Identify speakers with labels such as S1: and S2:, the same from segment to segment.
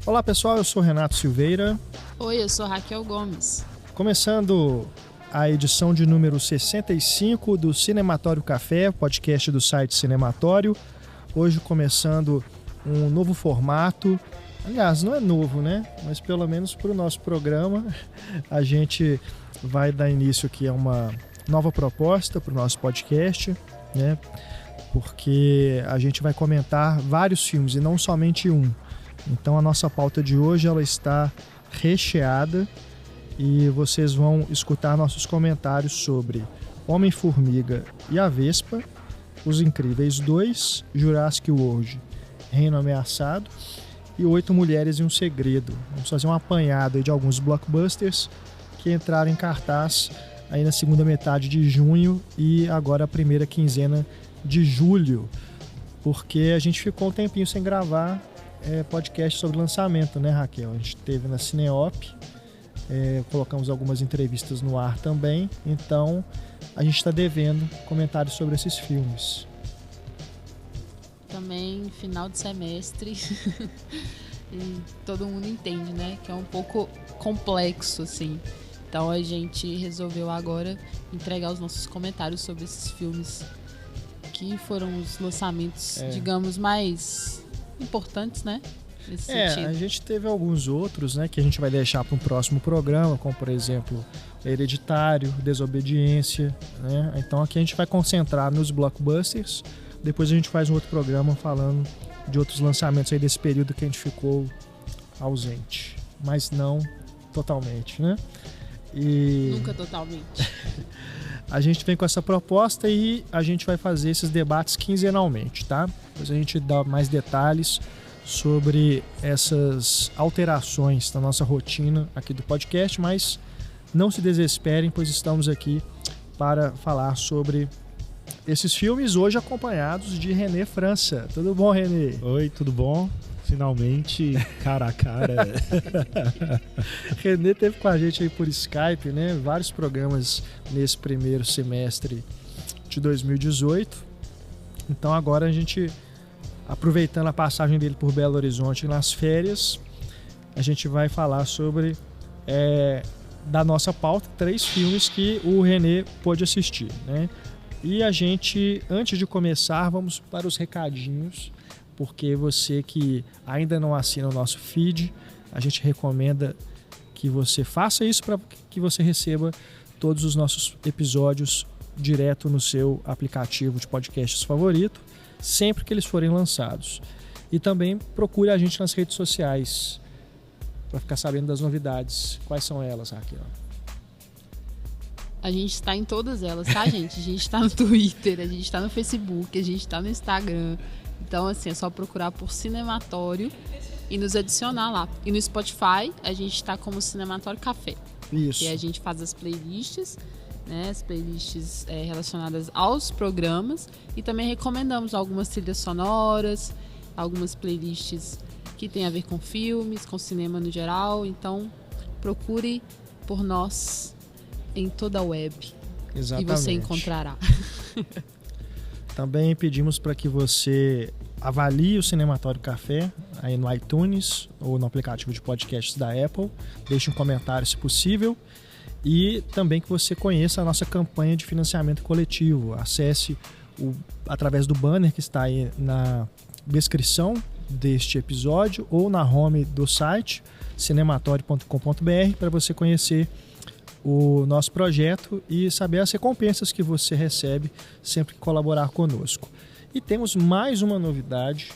S1: Olá pessoal, eu sou Renato Silveira.
S2: Oi, eu sou Raquel Gomes.
S1: Começando a edição de número 65 do Cinematório Café, podcast do site Cinematório. Hoje começando um novo formato. Aliás, não é novo, né? Mas pelo menos para o nosso programa a gente vai dar início aqui a uma nova proposta para o nosso podcast, né? Porque a gente vai comentar vários filmes e não somente um. Então a nossa pauta de hoje ela está recheada e vocês vão escutar nossos comentários sobre Homem-Formiga e a Vespa, Os Incríveis 2, Jurassic World, Reino Ameaçado e 8 Mulheres e um Segredo. Vamos fazer um apanhado aí de alguns blockbusters que entraram em cartaz aí na segunda metade de junho e agora a primeira quinzena de julho, porque a gente ficou um tempinho sem gravar podcast sobre lançamento, né, Raquel? A gente teve na Cineop, colocamos algumas entrevistas no ar também, então a gente está devendo comentários sobre esses filmes.
S2: Também final de semestre e todo mundo entende, né, que é um pouco complexo, assim. Então a gente resolveu agora entregar os nossos comentários sobre esses filmes que foram os lançamentos, digamos, mais importantes, né? Nesse sentido.
S1: A gente teve alguns outros, né, que a gente vai deixar para um próximo programa, como por exemplo Hereditário, Desobediência, né? Então aqui a gente vai concentrar nos blockbusters, depois a gente faz um outro programa falando de outros lançamentos aí desse período que a gente ficou ausente, mas não totalmente, né?
S2: Nunca totalmente.
S1: A gente vem com essa proposta e a gente vai fazer esses debates quinzenalmente, tá? Depois a gente dá mais detalhes sobre essas alterações na nossa rotina aqui do podcast, mas não se desesperem, pois estamos aqui para falar sobre esses filmes, hoje acompanhados de René França. Tudo bom, René?
S3: Oi, tudo bom? Finalmente, cara a cara.
S1: René esteve com a gente aí por Skype, né? Vários programas nesse primeiro semestre de 2018. Então agora a gente, aproveitando a passagem dele por Belo Horizonte nas férias, a gente vai falar sobre, da nossa pauta, 3 filmes que o René pôde assistir, né? E a gente, antes de começar, vamos para os recadinhos, porque você que ainda não assina o nosso feed, a gente recomenda que você faça isso para que você receba todos os nossos episódios direto no seu aplicativo de podcasts favorito, sempre que eles forem lançados. E também procure a gente nas redes sociais para ficar sabendo das novidades. Quais são elas, Raquel?
S2: A gente está em todas elas, tá, gente? A gente está no Twitter, a gente está no Facebook, a gente está no Instagram. Então, assim, é só procurar por Cinematório e nos adicionar lá. E no Spotify, a gente está como Cinematório Café.
S1: Isso.
S2: E a gente faz as playlists, né? As playlists relacionadas aos programas. E também recomendamos algumas trilhas sonoras, algumas playlists que tem a ver com filmes, com cinema no geral. Então, procure por nós em toda a web.
S1: Exatamente.
S2: E você encontrará.
S1: Também pedimos para que você avalie o Cinematório Café aí no iTunes ou no aplicativo de podcasts da Apple. Deixe um comentário se possível. E também que você conheça a nossa campanha de financiamento coletivo. Acesse através do banner que está aí na descrição deste episódio ou na home do site cinematório.com.br para você conhecer o nosso projeto e saber as recompensas que você recebe sempre que colaborar conosco. E temos mais uma novidade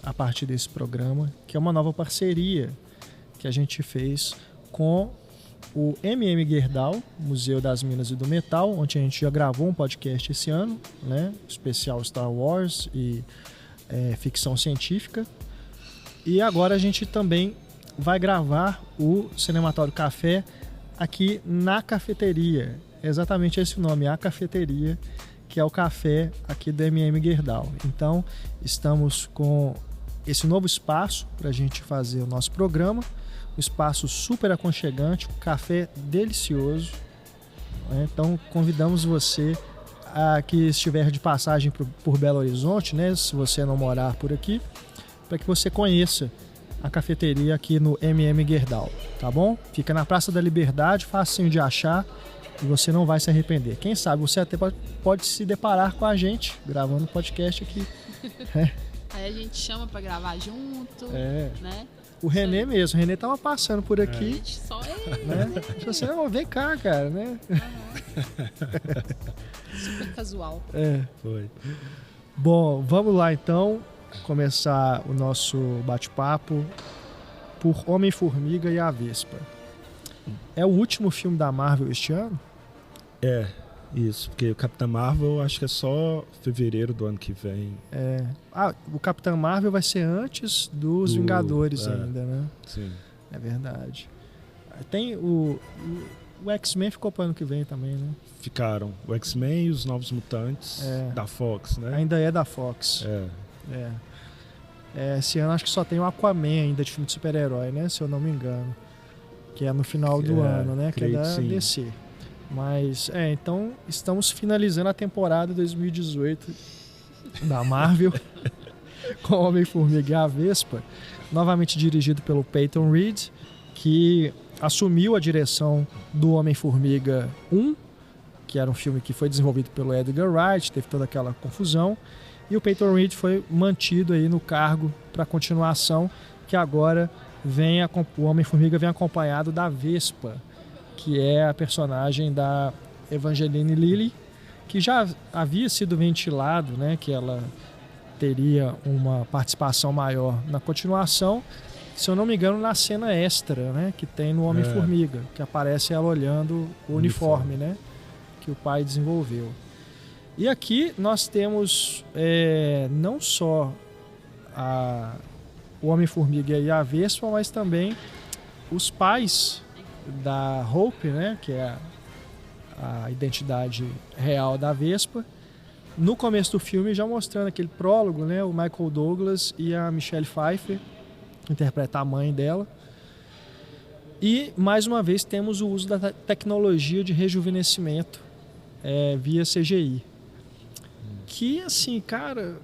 S1: a partir desse programa, que é uma nova parceria que a gente fez com o MM Gerdau, Museu das Minas e do Metal, onde a gente já gravou um podcast esse ano, né? Especial Star Wars e ficção científica. E agora a gente também vai gravar o Cinematório Café aqui na cafeteria. É exatamente esse o nome, a cafeteria, que é o café aqui do MM Gerdau. Então, estamos com esse novo espaço para a gente fazer o nosso programa, um espaço super aconchegante, um café delicioso, né? Então convidamos você que estiver de passagem por Belo Horizonte, né? Se você não morar por aqui, para que você conheça a cafeteria aqui no MM Gerdau, tá bom? Fica na Praça da Liberdade, facinho de achar e você não vai se arrepender. Quem sabe você até pode se deparar com a gente gravando podcast aqui.
S2: Aí a gente chama para gravar junto, né?
S1: O Renê mesmo, o Renê tava passando por aqui.
S2: Gente, só ele,
S1: né? Você não vem cá, cara, né?
S2: Super casual.
S3: Foi.
S1: Bom, vamos lá então começar o nosso bate-papo por Homem-Formiga e a Vespa. É o último filme da Marvel este ano?
S3: Isso, porque o Capitã Marvel acho que é só fevereiro do ano que vem.
S1: O Capitã Marvel vai ser antes dos Vingadores ainda, né?
S3: Sim.
S1: É verdade. Tem o X-Men ficou para o ano que vem também, né?
S3: Ficaram. O X-Men e os Novos Mutantes da Fox, né?
S1: Ainda é da Fox. Esse ano acho que só tem o Aquaman ainda de filme de super-herói, né? Se eu não me engano. Que é no final do ano, né? Que é da DC. Mas, então, estamos finalizando a temporada 2018 da Marvel com Homem-Formiga e a Vespa, novamente dirigido pelo Peyton Reed, que assumiu a direção do Homem-Formiga 1, que era um filme que foi desenvolvido pelo Edgar Wright, teve toda aquela confusão, e o Peyton Reed foi mantido aí no cargo para a continuação, que agora o Homem-Formiga vem acompanhado da Vespa, que é a personagem da Evangeline Lilly, que já havia sido ventilado, né, que ela teria uma participação maior na continuação, se eu não me engano, na cena extra, né, que tem no Homem-Formiga, que aparece ela olhando o uniforme, né, que o pai desenvolveu. E aqui nós temos não só o Homem-Formiga e a Vespa, mas também os pais da Hope, né, que é a identidade real da Vespa, no começo do filme já mostrando aquele prólogo, né, o Michael Douglas e a Michelle Pfeiffer interpretar a mãe dela. E mais uma vez temos o uso da tecnologia de rejuvenescimento via CGI, que assim, cara,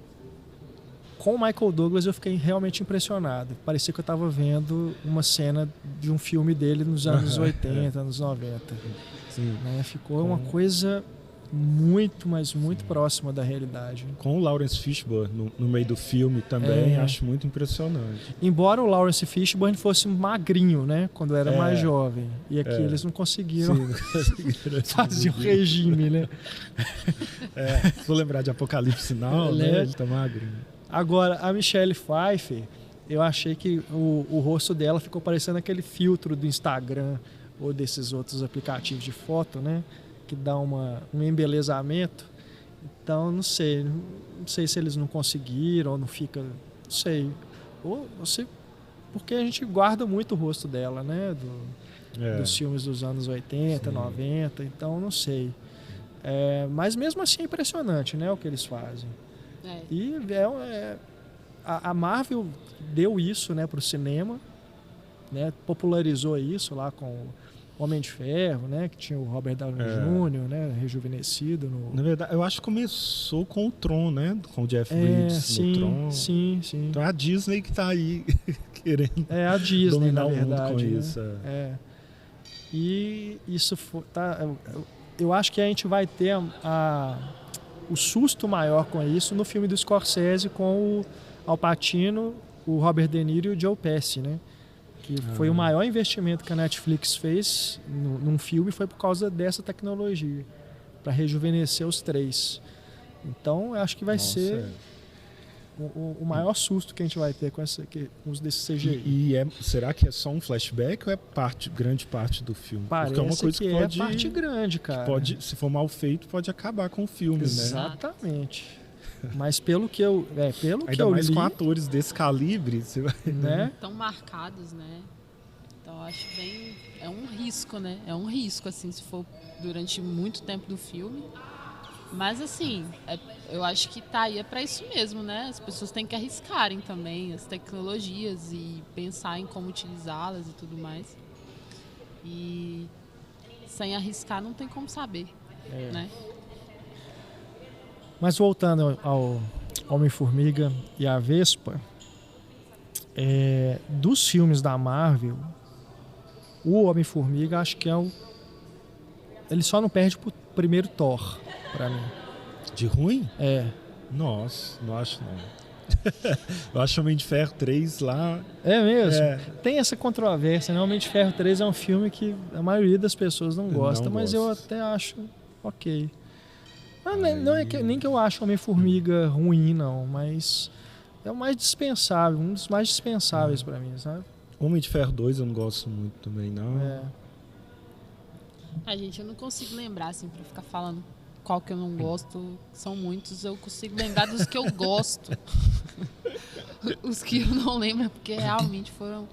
S1: com o Michael Douglas eu fiquei realmente impressionado. Parecia que eu estava vendo uma cena de um filme dele nos anos 80, anos 90.
S3: Sim.
S1: Né? Ficou uma coisa muito, mas muito próxima da realidade.
S3: Com o Lawrence Fishburne no meio do filme também, acho muito impressionante.
S1: Embora o Lawrence Fishburne fosse magrinho, né? Quando era mais jovem. E aqui eles não conseguiram, fazer o regime, né?
S3: Vou lembrar de Apocalipse Now, né? Ele tá magrinho.
S1: Agora, a Michelle Pfeiffer, eu achei que o rosto dela ficou parecendo aquele filtro do Instagram ou desses outros aplicativos de foto, né? Que dá um embelezamento. Então, não sei se eles não conseguiram ou não fica, não sei. Porque a gente guarda muito o rosto dela, né? Dos filmes dos anos 80, 90, então não sei. Mas mesmo assim é impressionante, né, o que eles fazem. E a Marvel deu isso, né, para o cinema, né, popularizou isso lá com o Homem de Ferro, né, que tinha o Robert Downey Jr., né, rejuvenescido.
S3: Na verdade, eu acho que começou com o Tron, né, com o Jeff Bridges no Tron.
S1: Sim.
S3: Então é a Disney que está aí querendo
S1: a Disney,
S3: dominar
S1: na
S3: o
S1: verdade,
S3: mundo com
S1: né?
S3: isso.
S1: E isso eu acho que a gente vai ter o susto maior com isso no filme do Scorsese com o Al Pacino, o Robert De Niro e o Joe Pesci, né? Que foi o maior investimento que a Netflix fez num filme, foi por causa dessa tecnologia, para rejuvenescer os três. Então, eu acho que vai ser o maior susto que a gente vai ter com o uso desse CGI.
S3: Será que é só um flashback ou é grande parte do filme?
S1: Parece
S3: porque é uma coisa que pode,
S1: é parte grande, cara.
S3: Pode, se for mal feito, pode acabar com o filme,
S1: Exatamente. Mas pelo que eu
S3: ainda mais
S1: li,
S3: com atores desse calibre, você vai,
S1: né?
S2: Tão marcados, né? Então acho bem, é um risco, né? É um risco assim, se for durante muito tempo do filme. Mas assim, eu acho que tá aí para isso mesmo, né? As pessoas têm que arriscarem também as tecnologias e pensar em como utilizá-las e tudo mais. E sem arriscar não tem como saber, né?
S1: Mas voltando ao Homem-Formiga e a Vespa, dos filmes da Marvel, o Homem-Formiga acho que ele só não perde pro primeiro Thor, pra mim.
S3: De ruim?
S1: Nossa,
S3: não acho não. Eu acho Homem de Ferro 3 lá...
S1: É mesmo? Tem essa controvérsia, né? Homem de Ferro 3 é um filme que a maioria das pessoas não gosta, mas eu até acho ok. Não é nem que eu acho Homem-Formiga ruim, não, mas é o mais dispensável, um dos mais dispensáveis pra mim, sabe?
S3: Homem de Ferro 2 eu não gosto muito também, não.
S2: Gente, eu não consigo lembrar, assim, pra ficar falando qual que eu não gosto. São muitos, eu consigo lembrar dos que eu gosto. Os que eu não lembro, porque realmente foram...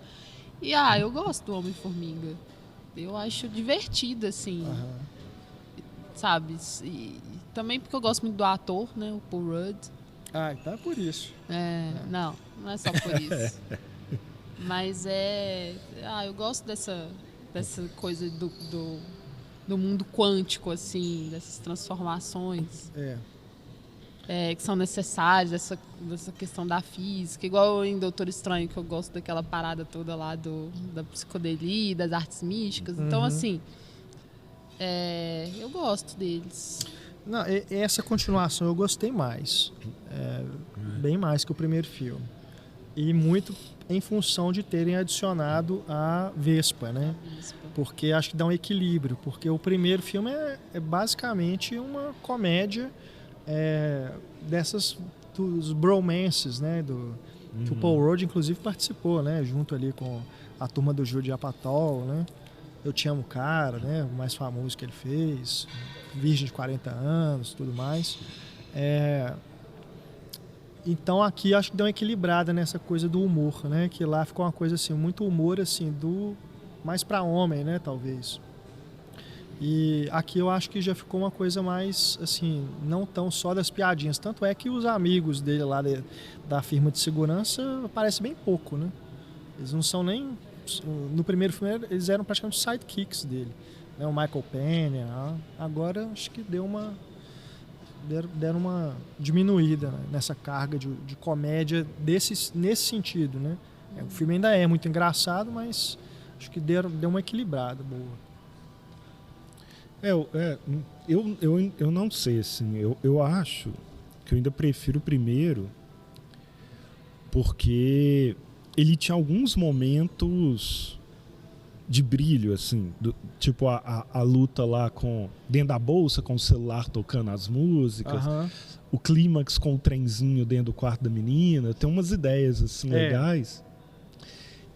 S2: E, eu gosto do Homem-Formiga. Eu acho divertido, assim, sabe? E também porque eu gosto muito do ator, né, o Paul Rudd.
S1: Então é por isso.
S2: Não é só por isso. Mas eu gosto dessa coisa do mundo quântico, assim, dessas transformações que são necessárias, dessa questão da física, igual em Doutor Estranho, que eu gosto daquela parada toda lá da psicodelia, das artes místicas. Então, assim, eu gosto deles.
S1: Não, essa continuação eu gostei mais. Bem mais que o primeiro filme. E muito em função de terem adicionado a Vespa, né? Porque acho que dá um equilíbrio. Porque o primeiro filme é basicamente uma comédia dos bromances, né? Que o Paul Rudd, inclusive, participou, né? Junto ali com a turma do Judd Apatow, né? Eu Te Amo, Cara, né? O mais famoso que ele fez. Virgem de 40 anos, tudo mais. Então aqui acho que deu uma equilibrada nessa coisa do humor, né? Que lá ficou uma coisa assim, muito humor assim, mais para homem, né? Talvez. E aqui eu acho que já ficou uma coisa mais assim, não tão só das piadinhas. Tanto é que os amigos dele lá da firma de segurança aparecem bem pouco, né? Eles não são nem... No primeiro filme eles eram praticamente sidekicks dele. Né? O Michael Pena. Agora acho que deram uma diminuída, né? Nessa carga de comédia nesse sentido, né? O filme ainda é muito engraçado, mas acho que deu uma equilibrada boa.
S3: Eu não sei, assim, eu acho que eu ainda prefiro o primeiro porque ele tinha alguns momentos de brilho, assim, tipo a luta lá dentro da bolsa com o celular tocando as músicas, o clímax com o trenzinho dentro do quarto da menina, tem umas ideias assim legais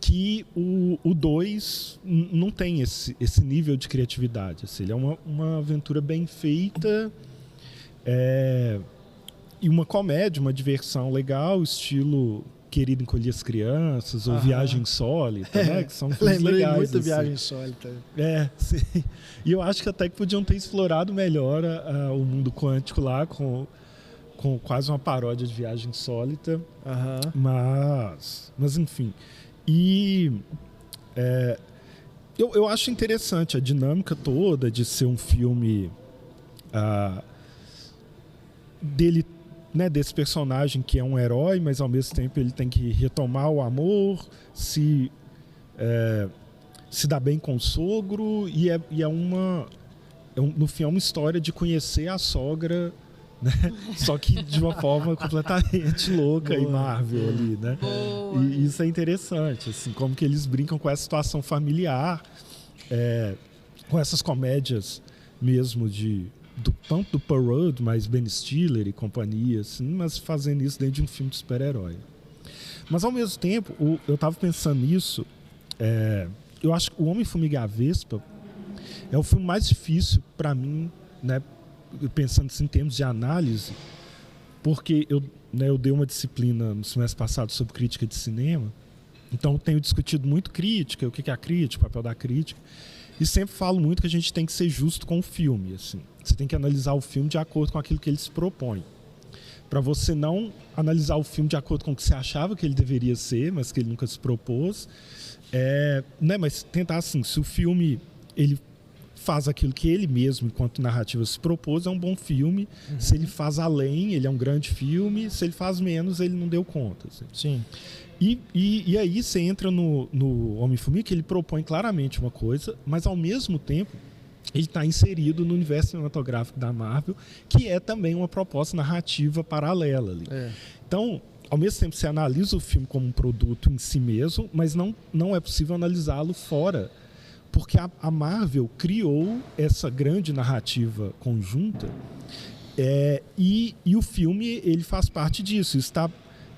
S3: que o 2 não tem esse nível de criatividade, assim, ele é uma aventura bem feita e uma comédia, uma diversão legal, estilo Querido Encolher as Crianças, ou Viagem Insólita, né? Que são filmes legais.
S1: Muito
S3: assim.
S1: Viagem Insólita.
S3: Sim. E eu acho que até que podiam ter explorado melhor o mundo quântico lá, com quase uma paródia de Viagem Insólita. Mas enfim. E eu acho interessante a dinâmica toda de ser um filme dele, né, desse personagem que é um herói, mas ao mesmo tempo ele tem que retomar o amor, se dar bem com o sogro, no fim é uma história de conhecer a sogra, né? Só que de uma forma completamente louca e Marvel ali, né? E isso é interessante, assim, como que eles brincam com essa situação familiar, com essas comédias mesmo tanto do Paul Rudd, mais Ben Stiller e companhia, assim, mas fazendo isso dentro de um filme de super-herói. Mas ao mesmo tempo, eu estava pensando nisso, eu acho que O Homem-Formiga e a Vespa é o filme mais difícil para mim, né, pensando assim, em termos de análise, porque eu dei uma disciplina no semestre passado sobre crítica de cinema, então eu tenho discutido muito crítica, o que é a crítica, o papel da crítica, e sempre falo muito que a gente tem que ser justo com o filme, assim. Você tem que analisar o filme de acordo com aquilo que ele se propõe. Para você não analisar o filme de acordo com o que você achava que ele deveria ser, mas que ele nunca se propôs. Né? Mas tentar assim, se o filme ele faz aquilo que ele mesmo, enquanto narrativa, se propôs, é um bom filme. Se ele faz além, ele é um grande filme. Se ele faz menos, ele não deu conta. Assim.
S1: Sim.
S3: E aí você entra no Homem-Formiga, que ele propõe claramente uma coisa, mas ao mesmo tempo ele está inserido no universo cinematográfico da Marvel, que é também uma proposta narrativa paralela ali. Então, ao mesmo tempo, você analisa o filme como um produto em si mesmo, mas não é possível analisá-lo fora, porque a Marvel criou essa grande narrativa conjunta, e o filme ele faz parte disso.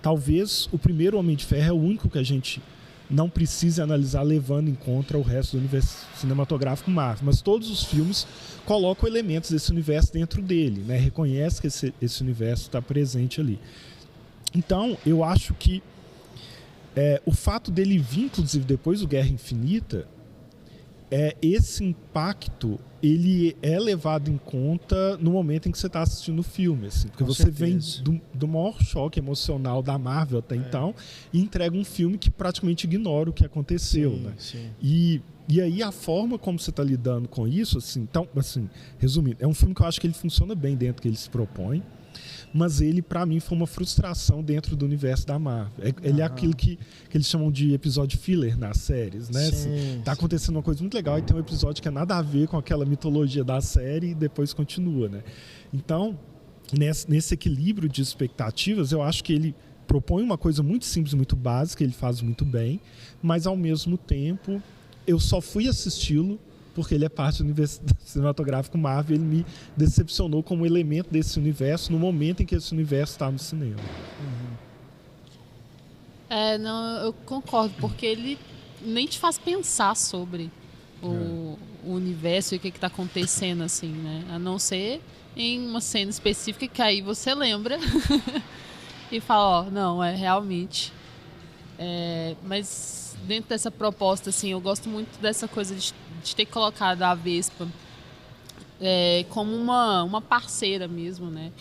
S3: Talvez o primeiro Homem de Ferro é o único que a gente não precise analisar levando em conta o resto do universo cinematográfico Marvel, mas todos os filmes colocam elementos desse universo dentro dele, né? Reconhece que esse universo está presente ali. Então, eu acho que o fato dele vir, inclusive, depois do Guerra Infinita, esse impacto ele é levado em conta no momento em que você está assistindo o filme, assim, porque você vem do maior choque emocional da Marvel até então e entrega um filme que praticamente ignora o que aconteceu,
S1: sim,
S3: né?
S1: Sim.
S3: E aí a forma como você está lidando com isso, assim, então, assim, resumindo, é um filme que eu acho que ele funciona bem dentro do que ele se propõe, mas ele, para mim, foi uma frustração dentro do universo da Marvel. Ele é aquilo que eles chamam de episódio filler nas séries, né? Assim, tá acontecendo uma coisa muito legal e tem um episódio que é nada a ver com aquela mitologia da série e depois continua, né? Então, nesse equilíbrio de expectativas, eu acho que ele propõe uma coisa muito simples, muito básica, ele faz muito bem, mas, ao mesmo tempo, eu só fui assisti-lo porque ele é parte do universo cinematográfico Marvel, ele me decepcionou como elemento desse universo no momento em que esse universo está no cinema.
S2: Não, eu concordo, porque ele nem te faz pensar sobre o universo e o que está acontecendo, assim, né? A não ser em uma cena específica que aí você lembra e fala, não, realmente. Mas dentro dessa proposta, assim, eu gosto muito dessa coisa de ter colocado a Vespa como uma parceira mesmo, né?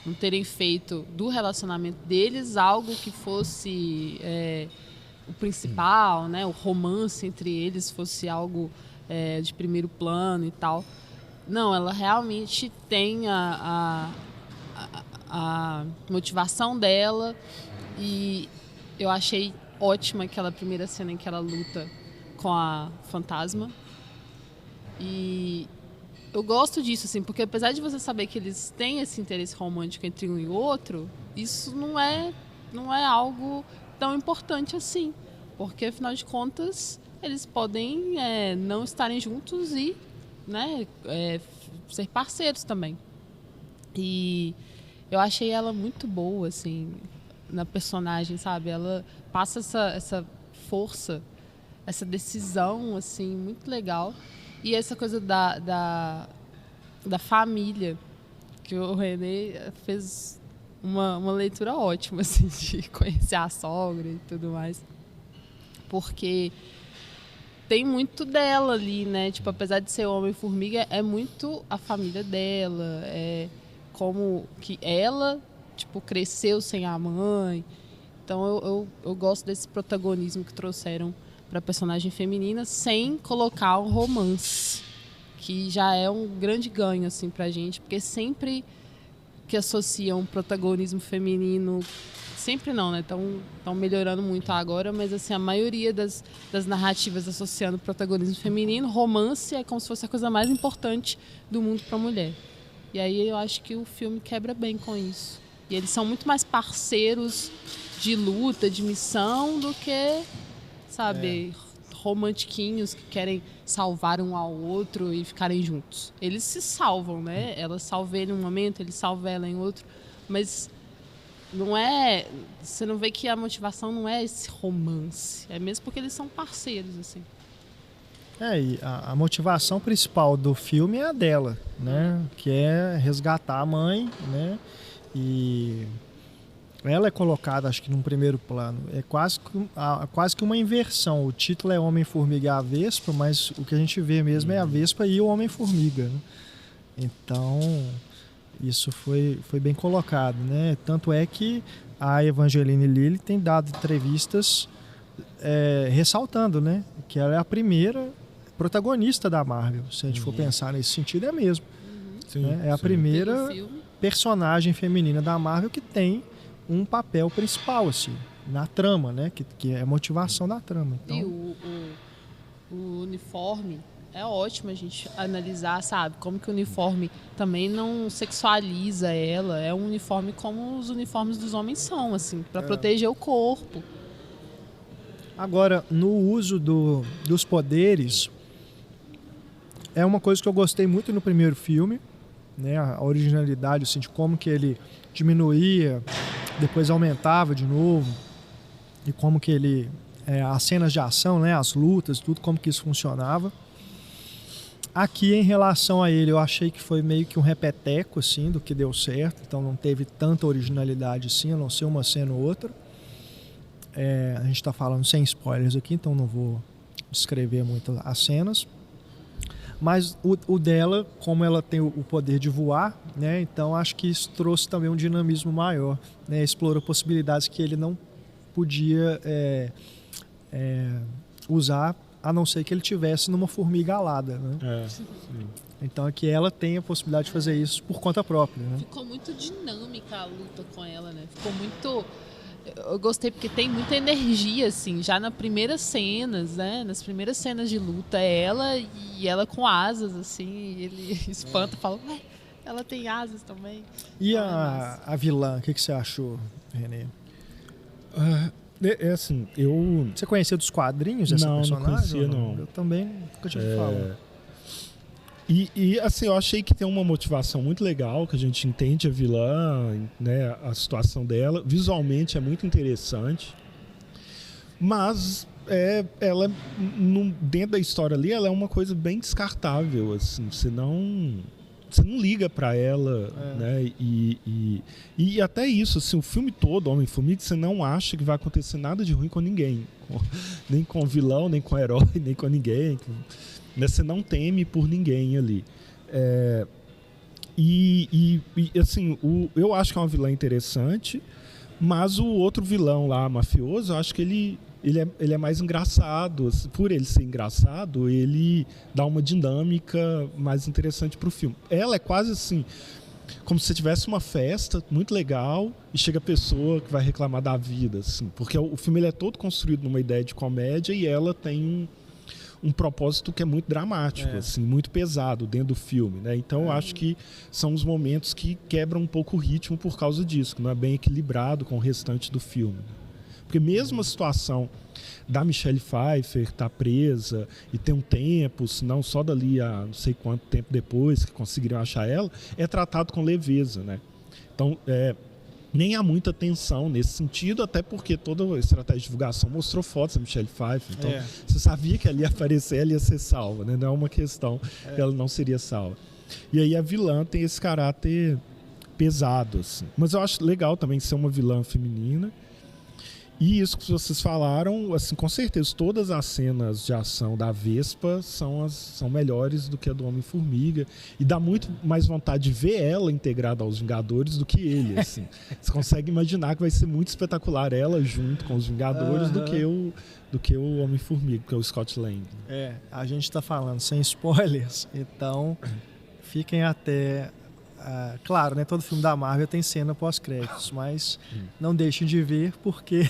S2: Não terem feito do relacionamento deles algo que fosse o principal, né? O romance entre eles fosse algo de primeiro plano e tal. Não, ela realmente tem a motivação dela, e eu achei ótima aquela primeira cena em que ela luta com a Fantasma. E eu gosto disso, assim, porque apesar de você saber que eles têm esse interesse romântico entre um e outro, isso não é algo tão importante assim. Porque, afinal de contas, eles podem não estarem juntos e, né, ser parceiros também. E eu achei ela muito boa, assim, na personagem, sabe? Ela passa essa força, essa decisão, assim, muito legal. E essa coisa da família, que o René fez uma leitura ótima, assim, de conhecer a sogra e tudo mais. Porque tem muito dela ali, né? Tipo, apesar de ser Homem-Formiga, é muito a família dela, como que ela, tipo, cresceu sem a mãe. Então eu gosto desse protagonismo que trouxeram para a personagem feminina, sem colocar um romance, que já é um grande ganho, assim, pra gente, porque sempre que associam protagonismo feminino, sempre não, né? Estão melhorando muito agora, mas assim, a maioria das narrativas associando protagonismo feminino, romance é como se fosse a coisa mais importante do mundo para a mulher. E aí eu acho que o filme quebra bem com isso. E eles são muito mais parceiros de luta, de missão, do que, sabe, romantiquinhos que querem salvar um ao outro e ficarem juntos. Eles se salvam, né? Ela salva ele em um momento, ele salva ela em outro, mas não é... Você não vê que a motivação não é esse romance. É mesmo porque eles são parceiros, assim.
S1: E a motivação principal do filme é a dela, né? Que é resgatar a mãe, né? E ela é colocada, acho que num primeiro plano. É quase que uma inversão. O título é Homem-Formiga e a Vespa, mas o que a gente vê mesmo é a Vespa e o Homem-Formiga, né? Então, isso foi bem colocado, né? Tanto é que a Evangeline Lilly tem dado entrevistas ressaltando, né? Que ela é a primeira protagonista da Marvel. Se a gente for pensar nesse sentido, é mesmo.
S3: Sim,
S1: Né? É a primeira personagem feminina da Marvel que tem um papel principal, assim, na trama, né? Que é a motivação da trama. Então...
S2: E o uniforme é ótimo a gente analisar, sabe? Como que o uniforme também não sexualiza ela. É um uniforme como os uniformes dos homens são, assim, para proteger o corpo.
S1: Agora, no uso dos poderes, é uma coisa que eu gostei muito no primeiro filme, né? A originalidade, assim, de como que ele diminuía, depois aumentava de novo, e como que ele... as cenas de ação, né? As lutas, tudo, como que isso funcionava. Aqui, em relação a ele, eu achei que foi meio que um repeteco, assim, do que deu certo. Então, não teve tanta originalidade, assim, a não ser uma cena ou outra. A gente está falando sem spoilers aqui, então não vou descrever muito as cenas. Mas o dela, como ela tem o poder de voar, né? Então, acho que isso trouxe também um dinamismo maior, né? Explorou possibilidades que ele não podia usar, a não ser que ele tivesse numa formiga alada, né? Então aqui ela tem a possibilidade de fazer isso por conta própria, né?
S2: Ficou muito dinâmica a luta com ela, né? Ficou muito... Eu gostei porque tem muita energia, assim, já nas primeiras cenas, né? Nas primeiras cenas de luta, ela com asas, assim, e ele espanta e fala, ué, ela tem asas também.
S1: E a vilã, o que você achou, Renê?
S3: Assim,
S1: Você conhecia dos quadrinhos essa personagem?
S3: Não conhecia, não.
S1: Eu também nunca tinha falado.
S3: E assim, eu achei que tem uma motivação muito legal, que a gente entende a vilã, né, a situação dela. Visualmente é muito interessante. Mas ela, dentro da história ali, ela é uma coisa bem descartável, assim. Você não liga pra ela, né? E até isso, assim, o filme todo, Homem-Formiga, você não acha que vai acontecer nada de ruim com ninguém. Nem com o vilão, nem com o herói, nem com ninguém. Né? Você não teme por ninguém ali. Assim, eu acho que é uma vilã interessante, mas o outro vilão lá, mafioso, eu acho que ele é mais engraçado. Por ele ser engraçado, ele dá uma dinâmica mais interessante pro filme. Ela é quase assim, como se você tivesse uma festa muito legal e chega a pessoa que vai reclamar da vida, assim, porque o filme ele é todo construído numa ideia de comédia e ela tem um propósito que é muito dramático, assim, muito pesado dentro do filme, né? Então eu acho que são os momentos que quebram um pouco o ritmo por causa disso, que não é bem equilibrado com o restante do filme. Porque mesmo a situação da Michelle Pfeiffer estar presa e ter um tempo, se não só dali a não sei quanto tempo depois que conseguiram achar ela, é tratado com leveza, né? Então, nem há muita tensão nesse sentido, até porque toda a estratégia de divulgação mostrou fotos da Michelle Pfeiffer. Então, você sabia que ela ia aparecer, ela ia ser salva, né? Não é uma questão que ela não seria salva. E aí a vilã tem esse caráter pesado, assim. Mas eu acho legal também ser uma vilã feminina. E isso que vocês falaram, assim, com certeza, todas as cenas de ação da Vespa são melhores do que a do Homem-Formiga. E dá muito mais vontade de ver ela integrada aos Vingadores do que ele, assim. Você consegue imaginar que vai ser muito espetacular ela junto com os Vingadores do que o Homem-Formiga, que é o Scott Lang.
S1: A gente está falando sem spoilers, então fiquem até... claro, né, todo filme da Marvel tem cena pós-créditos, mas não deixem de ver porque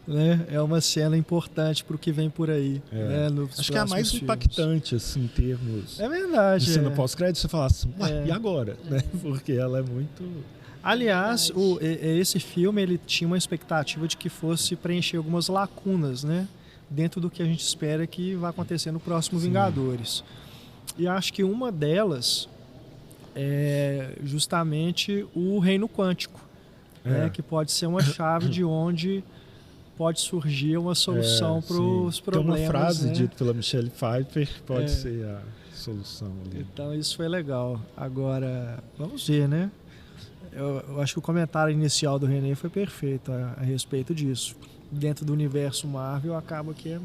S1: né, é uma cena importante para o que vem por aí. Né,
S3: acho que é a mais impactante, assim, em termos
S1: verdade,
S3: de cena pós-crédito, você fala assim, e agora? Né? Porque ela é muito...
S1: Aliás, esse filme ele tinha uma expectativa de que fosse preencher algumas lacunas, né, dentro do que a gente espera que vai acontecer no próximo Vingadores. E acho que uma delas é justamente o reino quântico, né, que pode ser uma chave de onde pode surgir uma solução para os problemas.
S3: Tem uma frase,
S1: né,
S3: dita pela Michelle Pfeiffer que pode ser a solução ali.
S1: Então isso foi legal. Agora, vamos ver, né? Eu acho que o comentário inicial do René foi perfeito a respeito disso. Dentro do universo Marvel acaba que é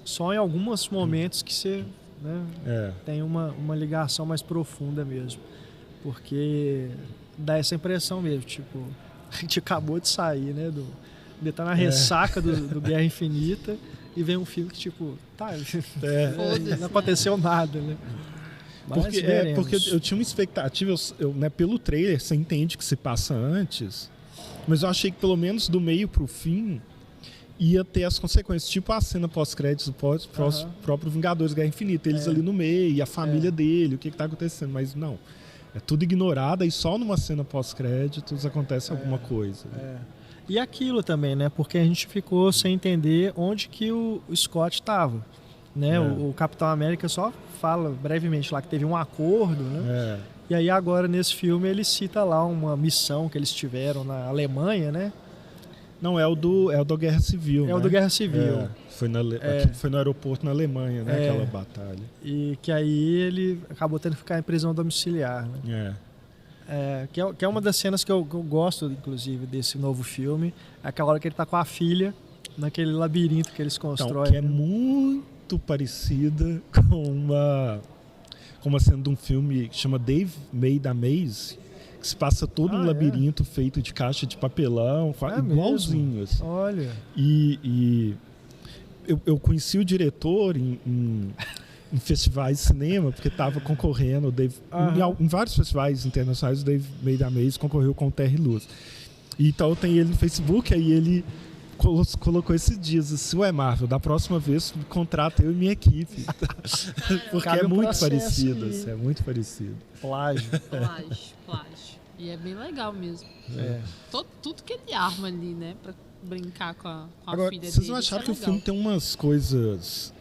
S1: só em alguns momentos que você... né, tem uma ligação mais profunda mesmo, porque dá essa impressão mesmo, tipo, a gente acabou de sair, né, de estar na ressaca do Guerra Infinita e vem um filme que, tipo,
S2: Foda-se,
S1: não aconteceu nada, né? Mas
S3: porque eu tinha uma expectativa, né, pelo trailer, você entende que se passa antes, mas eu achei que pelo menos do meio pro fim ia ter as consequências, tipo a cena pós-créditos do próprio Vingadores Guerra Infinita, eles ali no meio, e a família dele, o que tá acontecendo, mas não. É tudo ignorado e só numa cena pós-créditos acontece alguma coisa.
S1: E aquilo também, né? Porque a gente ficou sem entender onde que o Scott estava, né? O Capitão América só fala brevemente lá que teve um acordo, né? E aí agora nesse filme ele cita lá uma missão que eles tiveram na Alemanha, né?
S3: Não, é o do Guerra Civil,
S1: o do Guerra Civil.
S3: Foi no aeroporto na Alemanha, né? Aquela batalha.
S1: E que aí ele acabou tendo que ficar em prisão domiciliar, né? Que é uma das cenas que eu gosto, inclusive, desse novo filme. É aquela hora que ele tá com a filha naquele labirinto que eles constroem.
S3: Então, que é muito parecida com uma cena de um filme que chama Dave Made a Maze, que se passa todo um labirinto feito de caixa de papelão, igualzinho. Assim.
S1: Olha.
S3: E eu conheci o diretor em festivais de cinema, porque estava concorrendo, em vários festivais internacionais, o Dave Made a Maze concorreu com o Terry Lewis. E então eu tenho ele no Facebook, aí ele colocou esses dias assim: ué, Marvel, da próxima vez contrata eu e minha equipe. Porque é muito parecido, assim, é muito parecido.
S1: Plágio.
S2: E é bem legal mesmo. Tudo que ele arma ali, né, pra brincar com a
S3: Agora,
S2: filha dele.
S3: vocês não acharam que o filme tem umas coisas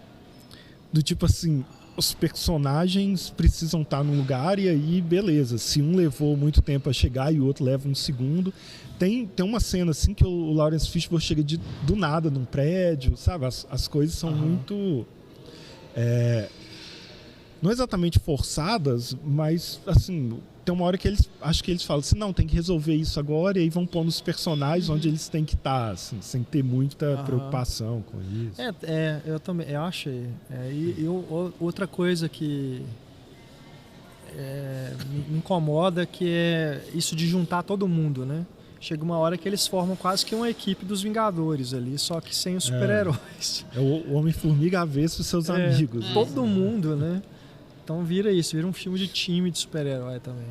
S3: do tipo assim, os personagens precisam estar num lugar e aí beleza, se um levou muito tempo a chegar e o outro leva um segundo. Tem uma cena assim que o Lawrence Fishburne chega do nada num prédio, sabe? As coisas são muito não exatamente forçadas, mas assim, tem uma hora que acho que eles falam assim, não, tem que resolver isso agora, e aí vão pôr nos personagens onde eles têm que estar, assim, sem ter muita preocupação com isso.
S1: Eu também, eu achei. Outra coisa que me incomoda, que é isso de juntar todo mundo, né? Chega uma hora que eles formam quase que uma equipe dos Vingadores ali, só que sem os super-heróis.
S3: É o Homem-Formiga avesso e seus amigos.
S1: Todo mundo, né? Então vira um filme de time de super-herói também.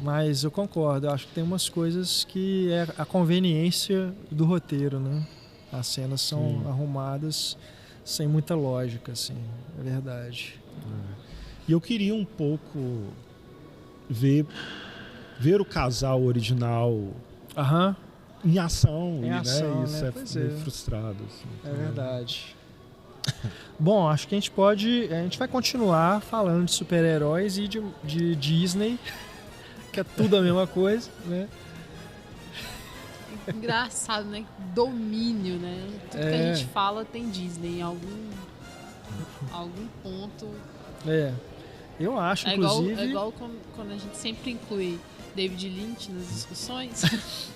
S1: Mas eu concordo, eu acho que tem umas coisas que é a conveniência do roteiro, né? As cenas são arrumadas sem muita lógica, assim, é verdade.
S3: E eu queria um pouco ver o casal original em ação, isso
S1: né?
S3: é meio frustrado. Assim,
S1: é verdade. Bom, acho que a gente vai continuar falando de super-heróis e de Disney, que é tudo a mesma coisa, né?
S2: Engraçado, né? Domínio, né? Tudo que a gente fala tem Disney em algum ponto.
S1: Eu acho, inclusive...
S2: É igual quando a gente sempre inclui David Lynch nas discussões.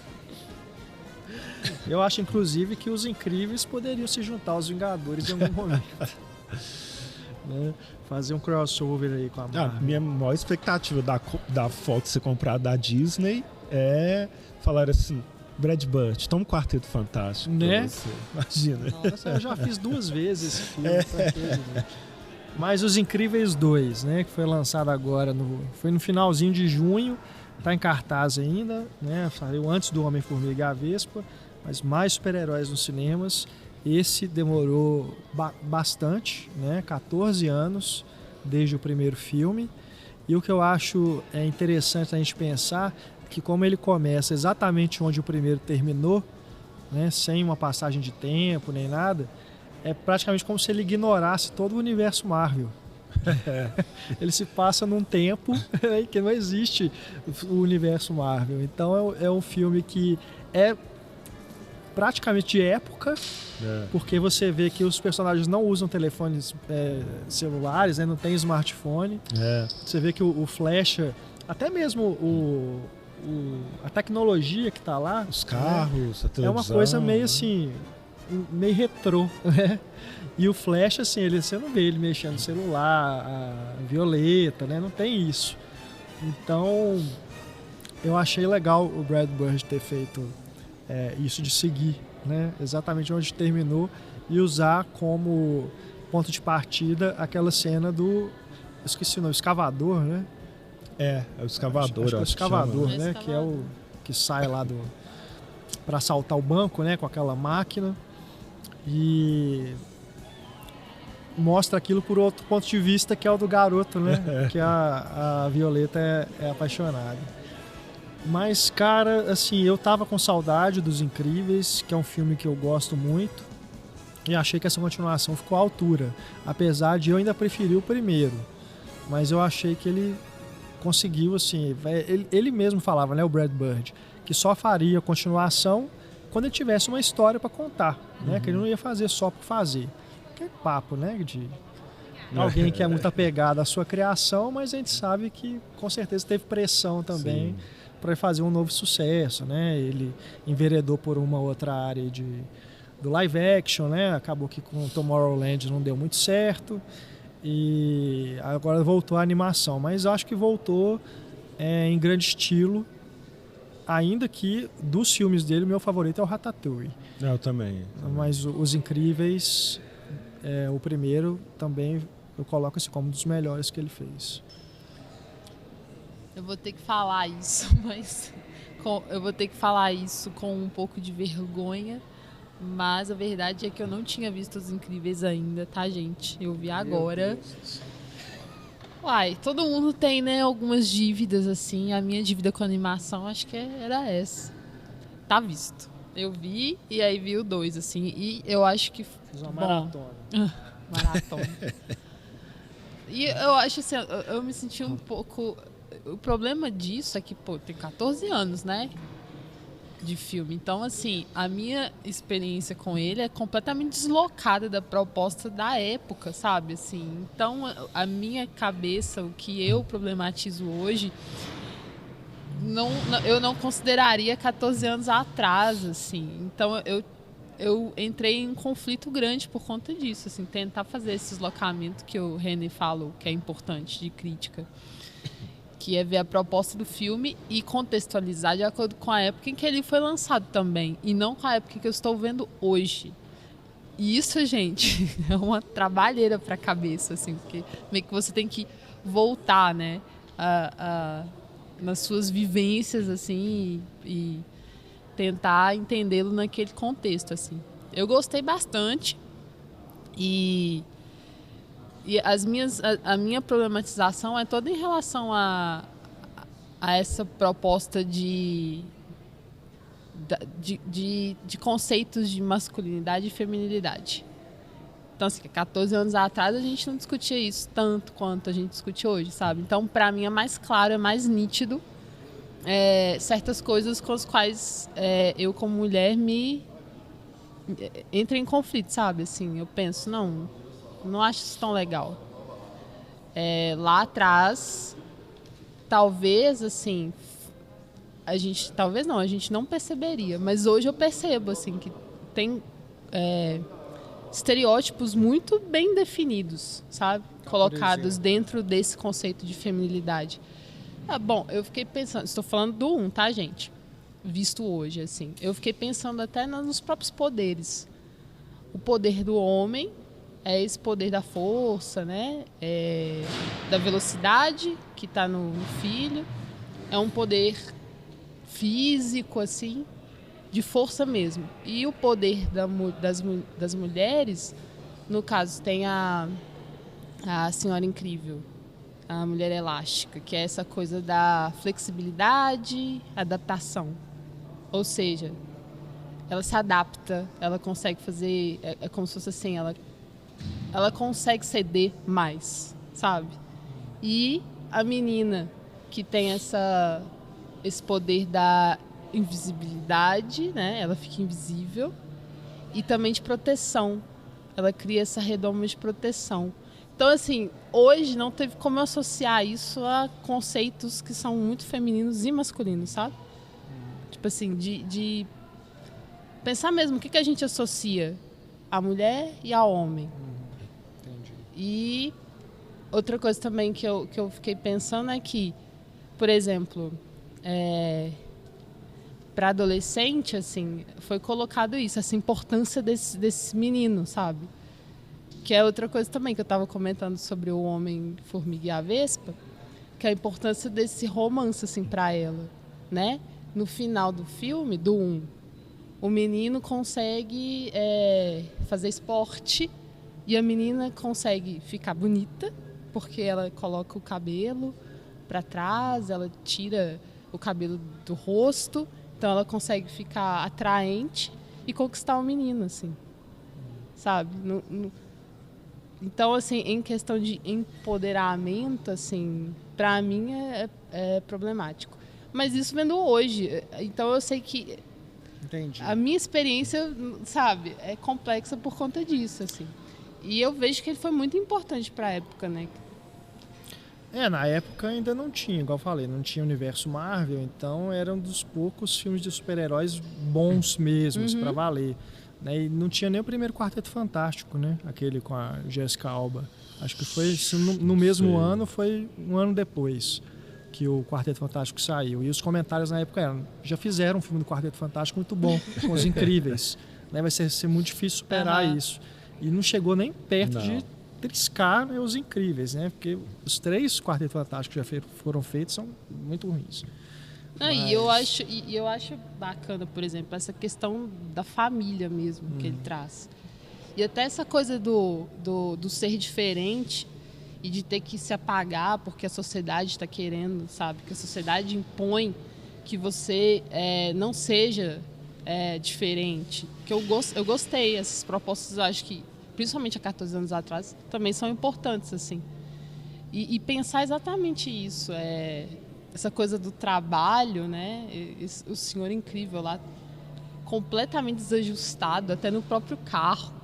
S1: Eu acho, inclusive, que os Incríveis poderiam se juntar aos Vingadores em algum momento. Né? Fazer um crossover aí com a Marvel.
S3: Minha maior expectativa da Fox ser comprada da Disney é falar assim: Brad Pitt, toma um Quarteto Fantástico.
S1: Né?
S3: Imagina.
S1: Nossa, eu já fiz 2 vezes esse filme. Mas Os Incríveis 2, né? Que foi lançado agora, foi no finalzinho de junho. Está em cartaz ainda, né? Saiu antes do Homem-Formiga e a Vespa, mas mais super-heróis nos cinemas. Esse demorou bastante, né? 14 anos desde o primeiro filme. E o que eu acho interessante a gente pensar que como ele começa exatamente onde o primeiro terminou, né? Sem uma passagem de tempo nem nada, é praticamente como se ele ignorasse todo o universo Marvel. Ele se passa num tempo que não existe o universo Marvel. Então é um filme que é praticamente de época, porque você vê que os personagens não usam telefones celulares, né? Não tem smartphone. Você vê que o Flecha, até mesmo a tecnologia que está lá,
S3: os carros, a televisão,
S1: é uma coisa meio assim, meio retrô, né? E o Flash, assim, você não vê ele mexendo no celular, a Violeta, né? Não tem isso. Então, eu achei legal o Brad Bird ter feito isso de seguir, né? Exatamente onde terminou e usar como ponto de partida aquela cena do... Eu esqueci o nome, escavador, né?
S3: É o escavador.
S1: Acho que é o escavador,
S3: chama,
S1: né? Que é o que sai lá para assaltar o banco, né? Com aquela máquina. E mostra aquilo por outro ponto de vista, que é o do garoto, né? Que a Violeta é apaixonada. Mas, cara, assim, eu tava com saudade dos Incríveis, que é um filme que eu gosto muito, e achei que essa continuação ficou à altura, apesar de eu ainda preferir o primeiro. Mas eu achei que ele conseguiu, assim, ele mesmo falava, né, o Brad Bird, que só faria continuação quando ele tivesse uma história para contar, né? Que ele não ia fazer só por fazer. Que é papo, né? De alguém que é muito apegado à sua criação, mas a gente sabe que com certeza teve pressão também para fazer um novo sucesso, né? Ele enveredou por uma outra área do live action, né? Acabou que com Tomorrowland não deu muito certo e agora voltou a animação, mas acho que voltou em grande estilo, ainda que dos filmes dele o meu favorito é o Ratatouille.
S3: Eu também.
S1: Mas Os Incríveis, o primeiro também eu coloco assim como um dos melhores que ele fez.
S2: Eu vou ter que falar isso, mas eu vou ter que falar isso com um pouco de vergonha, mas a verdade é que eu não tinha visto Os Incríveis ainda, tá, gente? Eu vi agora. Uai, todo mundo tem, né, algumas dívidas, assim. A minha dívida com animação, acho que era essa. Tá visto. Eu vi, e aí vi o 2, assim, e eu acho que...
S1: Fiz uma maratona.
S2: Maratona. E eu acho assim, eu me senti um pouco... O problema disso é que, pô, tem 14 anos, né? De filme. Então, assim, a minha experiência com ele é completamente deslocada da proposta da época, sabe? Assim, então, a minha cabeça, o que eu problematizo hoje, eu não consideraria 14 anos atrás, assim. Então, eu entrei em um conflito grande por conta disso, assim, tentar fazer esse deslocamento que o René falou, que é importante, de crítica, que é ver a proposta do filme e contextualizar de acordo com a época em que ele foi lançado também, e não com a época que eu estou vendo hoje. E isso, gente, é uma trabalheira para a cabeça, assim, porque meio que você tem que voltar, né, nas suas vivências, assim, e tentar entendê-lo naquele contexto, assim. Eu gostei bastante e a minha problematização é toda em relação a essa proposta de conceitos de masculinidade e feminilidade. Então, assim, 14 anos atrás a gente não discutia isso tanto quanto a gente discute hoje, sabe? Então, para mim é mais claro, é mais nítido certas coisas com as quais eu, como mulher, entro em conflito, sabe? Assim, eu penso, não acho isso tão legal. Lá atrás, talvez, assim, a gente não perceberia, mas hoje eu percebo, assim, que tem estereótipos muito bem definidos, sabe? Colocados dentro desse conceito de feminilidade. Bom, eu fiquei pensando, estou falando do 1, tá, gente? Visto hoje, assim. Eu fiquei pensando até nos próprios poderes. O poder do homem é esse poder da força, né? Da velocidade, que está no filho. É um poder físico, assim, de força mesmo. E o poder das mulheres, no caso, tem a Senhora Incrível, a Mulher Elástica, que é essa coisa da flexibilidade, adaptação. Ou seja, ela se adapta, ela consegue fazer... É como se fosse assim, ela consegue ceder mais, sabe? E a menina que tem esse poder da invisibilidade, né? Ela fica invisível. E também de proteção. Ela cria essa redoma de proteção. Então, assim, hoje não teve como eu associar isso a conceitos que são muito femininos e masculinos, sabe? Tipo assim, de pensar mesmo o que a gente associa a mulher e ao homem.
S1: Entendi.
S2: E outra coisa também que eu fiquei pensando é que, por exemplo, para adolescente, assim, foi colocado isso, essa importância desse menino, sabe? Que é outra coisa também que eu estava comentando sobre o Homem-Formiga e a Vespa, que é a importância desse romance, assim, para ela, né? No final do filme, do 1, o menino consegue fazer esporte e a menina consegue ficar bonita, porque ela coloca o cabelo para trás, ela tira o cabelo do rosto, então ela consegue ficar atraente e conquistar o menino, assim, sabe? Então, assim, em questão de empoderamento, assim, para mim é problemático. Mas isso vendo hoje, então eu sei que
S1: Entendi.
S2: A minha experiência, sabe, é complexa por conta disso, assim. E eu vejo que ele foi muito importante para a época, né?
S1: Na época ainda não tinha, igual eu falei, não tinha universo Marvel, então era um dos poucos filmes de super-heróis bons mesmos, pra valer. Né? E não tinha nem o primeiro Quarteto Fantástico, né? Aquele com a Jessica Alba. Acho que foi no mesmo ano, foi um ano depois que o Quarteto Fantástico saiu. E os comentários na época eram: já fizeram um filme do Quarteto Fantástico muito bom, com os Incríveis. Né? Vai ser muito difícil superar isso. E não chegou nem perto de triscar, né, os Incríveis, né? Porque os 3 Quartetos Fantásticos que já foram feitos são muito ruins.
S2: Mas... E eu acho bacana, por exemplo, essa questão da família mesmo que ele traz. E até essa coisa do ser diferente e de ter que se apagar porque a sociedade está querendo, sabe? Que a sociedade impõe que você não seja diferente. Que eu gostei, essas propostas, eu acho que principalmente há 14 anos atrás, também são importantes, assim. E pensar exatamente isso, essa coisa do trabalho, né? O Senhor Incrível lá, completamente desajustado, até no próprio carro.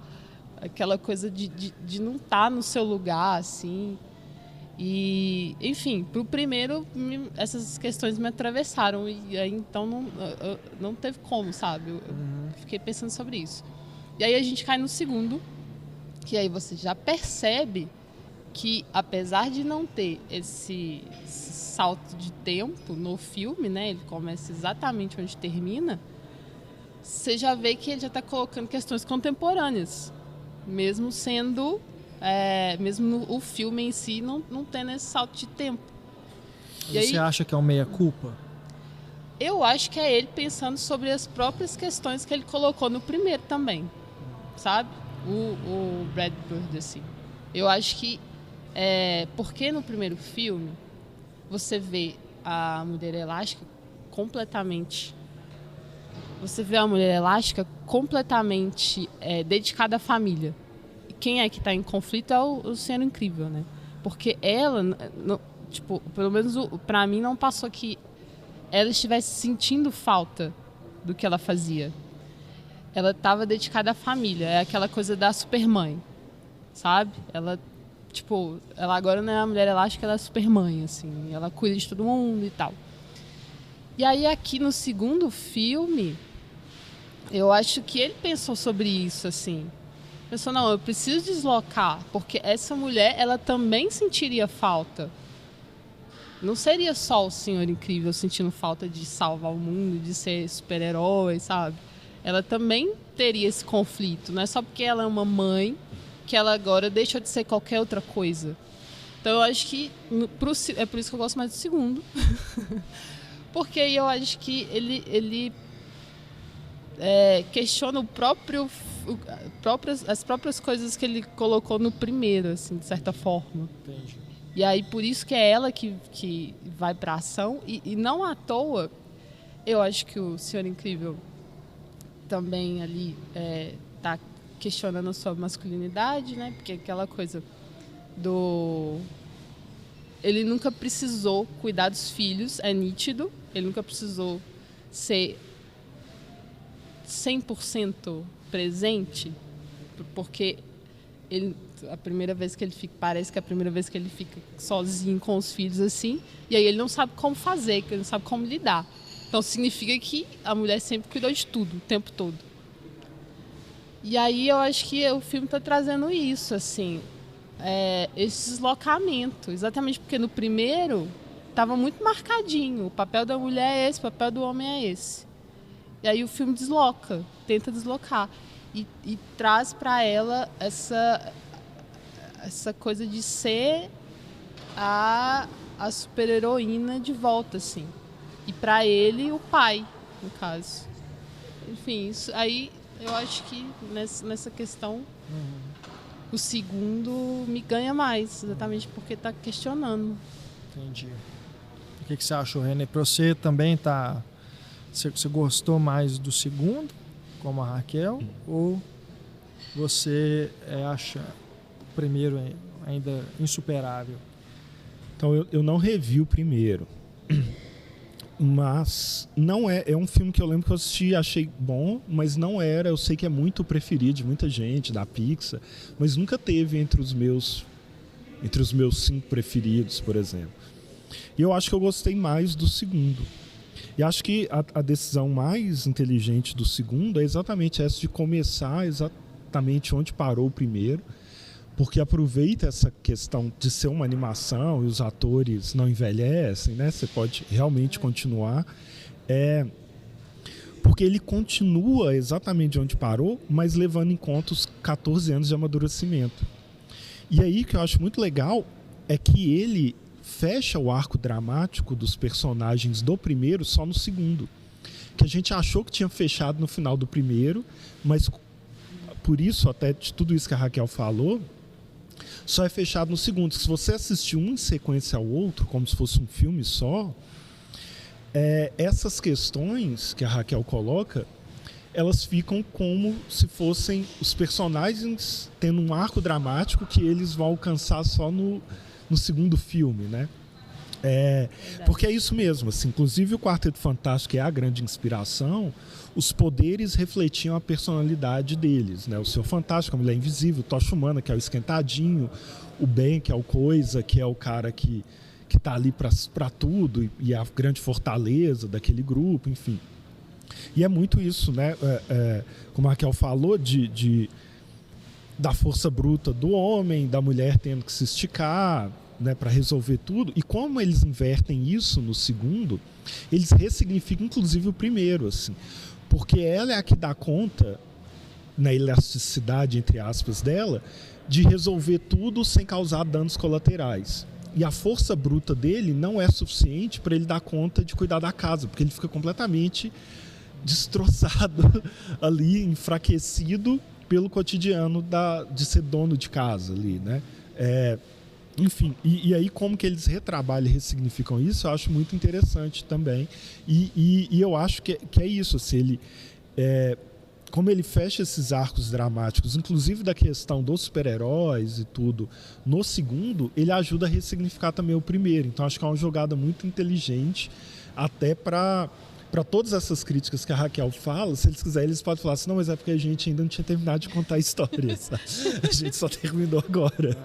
S2: Aquela coisa de não estar no seu lugar, assim. E, enfim, pro primeiro, essas questões me atravessaram. E aí, então, não teve como, sabe? Eu fiquei pensando sobre isso. E aí a gente cai no segundo, que aí você já percebe que, apesar de não ter esse salto de tempo no filme, né, ele começa exatamente onde termina, você já vê que ele já está colocando questões contemporâneas, mesmo sendo, mesmo o filme em si não tendo esse salto de tempo.
S1: Você acha que é um meia-culpa?
S2: Eu acho que é ele pensando sobre as próprias questões que ele colocou no primeiro também, sabe? O Brad Bird, assim. Eu acho que porque no primeiro filme você vê a Mulher Elástica completamente dedicada à família. E quem é que está em conflito é o Senhor Incrível, né? Porque ela, tipo, pelo menos pra mim não passou que ela estivesse sentindo falta do que ela fazia. Ela estava dedicada à família, é aquela coisa da supermãe, sabe? Ela agora não é a Mulher Elástica, ela é a supermãe, assim, ela cuida de todo mundo e tal. E aí aqui no segundo filme, eu acho que ele pensou sobre isso, assim. Pensou, não, eu preciso deslocar, porque essa mulher, ela também sentiria falta. Não seria só o Senhor Incrível sentindo falta de salvar o mundo, de ser super-herói, sabe? Ela também teria esse conflito. Não é só porque ela é uma mãe que ela agora deixa de ser qualquer outra coisa. Então eu acho que é por isso que eu gosto mais do segundo. Porque eu acho que ele questiona as próprias coisas que ele colocou no primeiro, assim, de certa forma.
S1: Entendi.
S2: E aí por isso que é ela que vai pra ação. E não à toa, eu acho que o Senhor Incrível também ali tá questionando a sua masculinidade, né? Porque aquela coisa ele nunca precisou cuidar dos filhos, é nítido. Ele nunca precisou ser 100% presente, porque parece que é a primeira vez que ele fica sozinho com os filhos, assim, e aí ele não sabe como fazer, ele não sabe como lidar. Então significa que a mulher sempre cuidou de tudo, o tempo todo. E aí eu acho que o filme está trazendo isso, assim, esse deslocamento. Exatamente porque no primeiro estava muito marcadinho. O papel da mulher é esse, o papel do homem é esse. E aí o filme tenta deslocar. E traz para ela essa coisa de ser a super-heroína de volta, assim. E para ele, o pai, no caso. Enfim, isso aí eu acho que nessa questão o segundo me ganha mais, exatamente porque está questionando.
S1: Entendi. O que você achou, René? Para você também tá... Você gostou mais do segundo, como a Raquel, ou você acha o primeiro ainda insuperável?
S3: Então, eu não revi o primeiro, mas não é um filme que eu lembro que eu assisti e achei bom, mas não era, eu sei que é muito preferido de muita gente, da Pixar, mas nunca teve entre os meus 5 preferidos, por exemplo. E eu acho que eu gostei mais do segundo. E acho que a decisão mais inteligente do segundo é exatamente essa de começar exatamente onde parou o primeiro, porque aproveita essa questão de ser uma animação e os atores não envelhecem, né? Você pode realmente continuar. Porque ele continua exatamente onde parou, mas levando em conta os 14 anos de amadurecimento. E aí, o que eu acho muito legal é que ele fecha o arco dramático dos personagens do primeiro só no segundo. Que a gente achou que tinha fechado no final do primeiro, mas por isso, até de tudo isso que a Raquel falou, só é fechado no segundo. Se você assistir um em sequência ao outro, como se fosse um filme só, essas questões que a Raquel coloca, elas ficam como se fossem os personagens tendo um arco dramático que eles vão alcançar só no segundo filme, né? Porque é isso mesmo, assim, inclusive o Quarteto Fantástico é a grande inspiração, os poderes refletiam a personalidade deles, né? O Senhor Fantástico, a Mulher Invisível, o Tocha Humana, que é o esquentadinho, o Ben, que é o Coisa, que é o cara que tá ali para tudo e a grande fortaleza daquele grupo, enfim. E é muito isso, né? Como a Raquel falou, da força bruta do homem, da mulher tendo que se esticar, né, para resolver tudo. E como eles invertem isso no segundo, eles ressignificam inclusive o primeiro, assim, porque ela é a que dá conta, na elasticidade, entre aspas, dela, de resolver tudo sem causar danos colaterais. E a força bruta dele não é suficiente para ele dar conta de cuidar da casa, porque ele fica completamente destroçado ali, enfraquecido pelo cotidiano de ser dono de casa ali, né? Enfim, e aí como que eles retrabalham e ressignificam isso, eu acho muito interessante também. E eu acho que é isso, assim, como ele fecha esses arcos dramáticos, inclusive da questão dos super-heróis e tudo, no segundo, ele ajuda a ressignificar também o primeiro. Então acho que é uma jogada muito inteligente, até para todas essas críticas que a Raquel fala. Se eles quiserem, eles podem falar assim, não, mas é porque a gente ainda não tinha terminado de contar a história, sabe? A gente só terminou agora,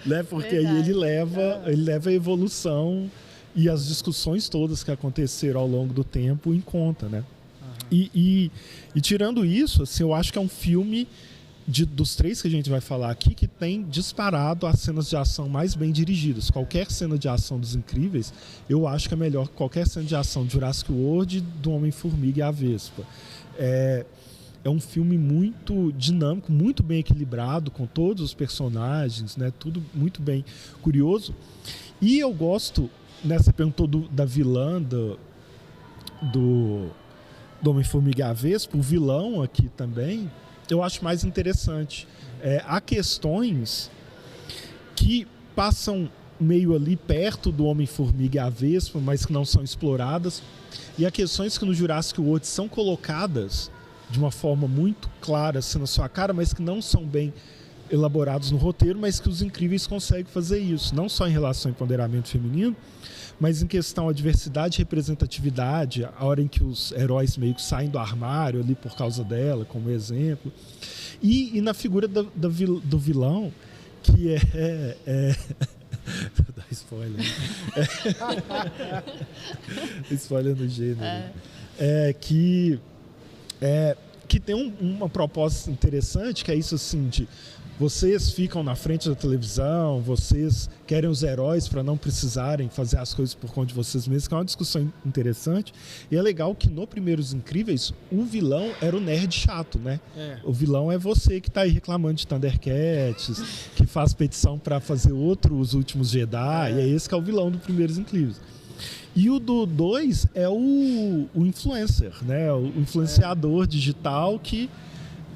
S3: né? Porque verdade. Aí ele leva a evolução e as discussões todas que aconteceram ao longo do tempo em conta, né? E tirando isso, assim, eu acho que é um filme dos 3 que a gente vai falar aqui que tem disparado as cenas de ação mais bem dirigidas. Qualquer cena de ação dos Incríveis, eu acho que é melhor que qualquer cena de ação de Jurassic World, do Homem-Formiga e a Vespa. É um filme muito dinâmico, muito bem equilibrado, com todos os personagens, né? Tudo muito bem curioso. E eu gosto, né, você perguntou da vilã do Homem-Formiga e a Vespa, o vilão aqui também, eu acho mais interessante. Há questões que passam meio ali perto do Homem-Formiga e a Vespa, mas que não são exploradas. E há questões que no Jurassic World são colocadas de uma forma muito clara, assim, na sua cara, mas que não são bem elaborados no roteiro, mas que os Incríveis conseguem fazer isso. Não só em relação ao empoderamento feminino, mas em questão à diversidade e representatividade, a hora em que os heróis meio que saem do armário ali por causa dela, como exemplo. E na figura do vilão, que Vou dar spoiler. Spoiler no gênero. Que tem uma proposta interessante, que é isso assim, de vocês ficam na frente da televisão, vocês querem os heróis para não precisarem fazer as coisas por conta de vocês mesmos, que é uma discussão interessante. E é legal que no Primeiros Incríveis, o vilão era o nerd chato, né? O vilão é você que tá aí reclamando de Thundercats, que faz petição para fazer Os Últimos Jedi, e é esse que é o vilão do Primeiros Incríveis. E o do 2 é o influencer, né? O influenciador digital que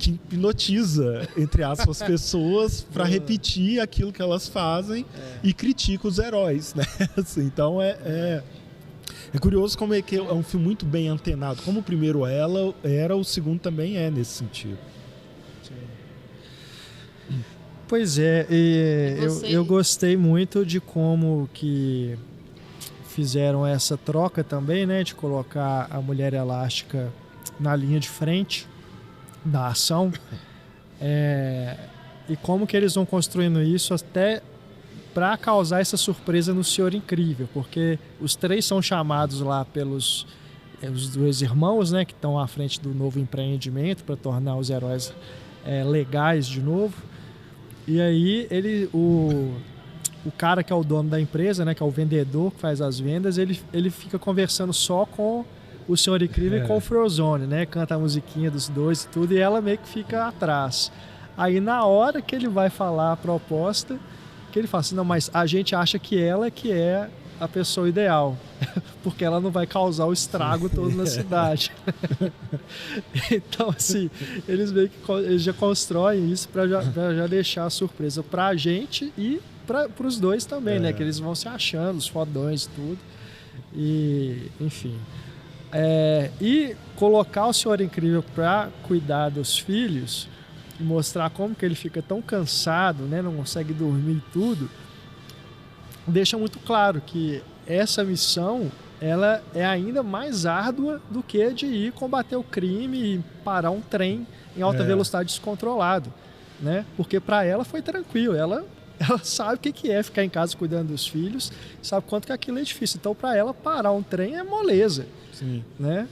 S3: hipnotiza, entre aspas, as pessoas para repetir aquilo que elas fazem e critica os heróis, né? Assim, então é curioso como é que é um filme muito bem antenado. Como o primeiro era, o segundo também é nesse sentido.
S1: Pois é, eu gostei muito de como que fizeram essa troca também, né? De colocar a Mulher Elástica na linha de frente da ação, e como que eles vão construindo isso até para causar essa surpresa no Senhor Incrível, porque os três são chamados lá pelos os dois irmãos, né, que estão à frente do novo empreendimento para tornar os heróis legais de novo. E aí o cara que é o dono da empresa, né, que é o vendedor que faz as vendas, ele fica conversando só com o Senhor Incrível e com o Frozone, né? Canta a musiquinha dos dois e tudo, e ela meio que fica atrás. Aí na hora que ele vai falar a proposta, que ele fala assim, não, mas a gente acha que ela que é a pessoa ideal, porque ela não vai causar o estrago todo na cidade. Então, assim, eles já constroem isso para já deixar a surpresa pra gente e para os dois também, né? Que eles vão se achando, os fodões e tudo. E, enfim... e colocar o Senhor Incrível para cuidar dos filhos e mostrar como que ele fica tão cansado, né, não consegue dormir e tudo, deixa muito claro que essa missão ela é ainda mais árdua do que a de ir combater o crime e parar um trem em alta velocidade descontrolado, né? Porque para ela foi tranquilo, ela sabe o que é ficar em casa cuidando dos filhos, sabe quanto que aquilo é difícil. Então, para ela, parar um trem é moleza. Sim. Né?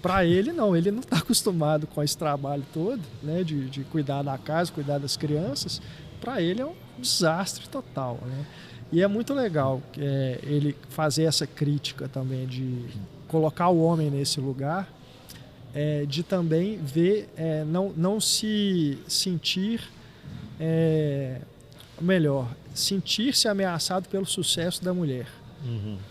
S1: Para ele, não. Ele não está acostumado com esse trabalho todo, né? De cuidar da casa, cuidar das crianças. Para ele é um desastre total, né? E é muito legal ele fazer essa crítica também de colocar o homem nesse lugar, de também ver, não se sentir... melhor, sentir-se ameaçado pelo sucesso da mulher,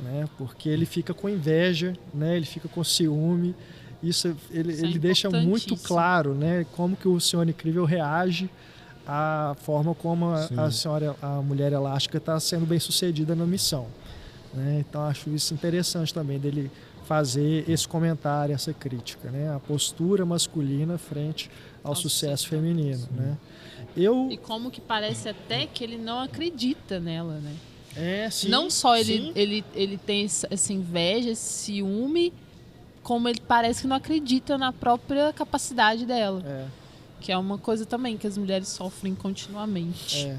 S1: né? Porque ele fica com inveja, né? Ele fica com ciúme. Isso ele deixa muito claro, né? Como que o Senhor Incrível reage à forma como a Mulher Elástica está sendo bem sucedida na missão, né? Então acho isso interessante também dele fazer esse comentário, essa crítica, né? A postura masculina frente ao sucesso feminino, né? E
S2: como que parece até que ele não acredita nela, né?
S1: Sim.
S2: Não só ele tem essa inveja, esse ciúme, como ele parece que não acredita na própria capacidade dela. Que é uma coisa também que as mulheres sofrem continuamente.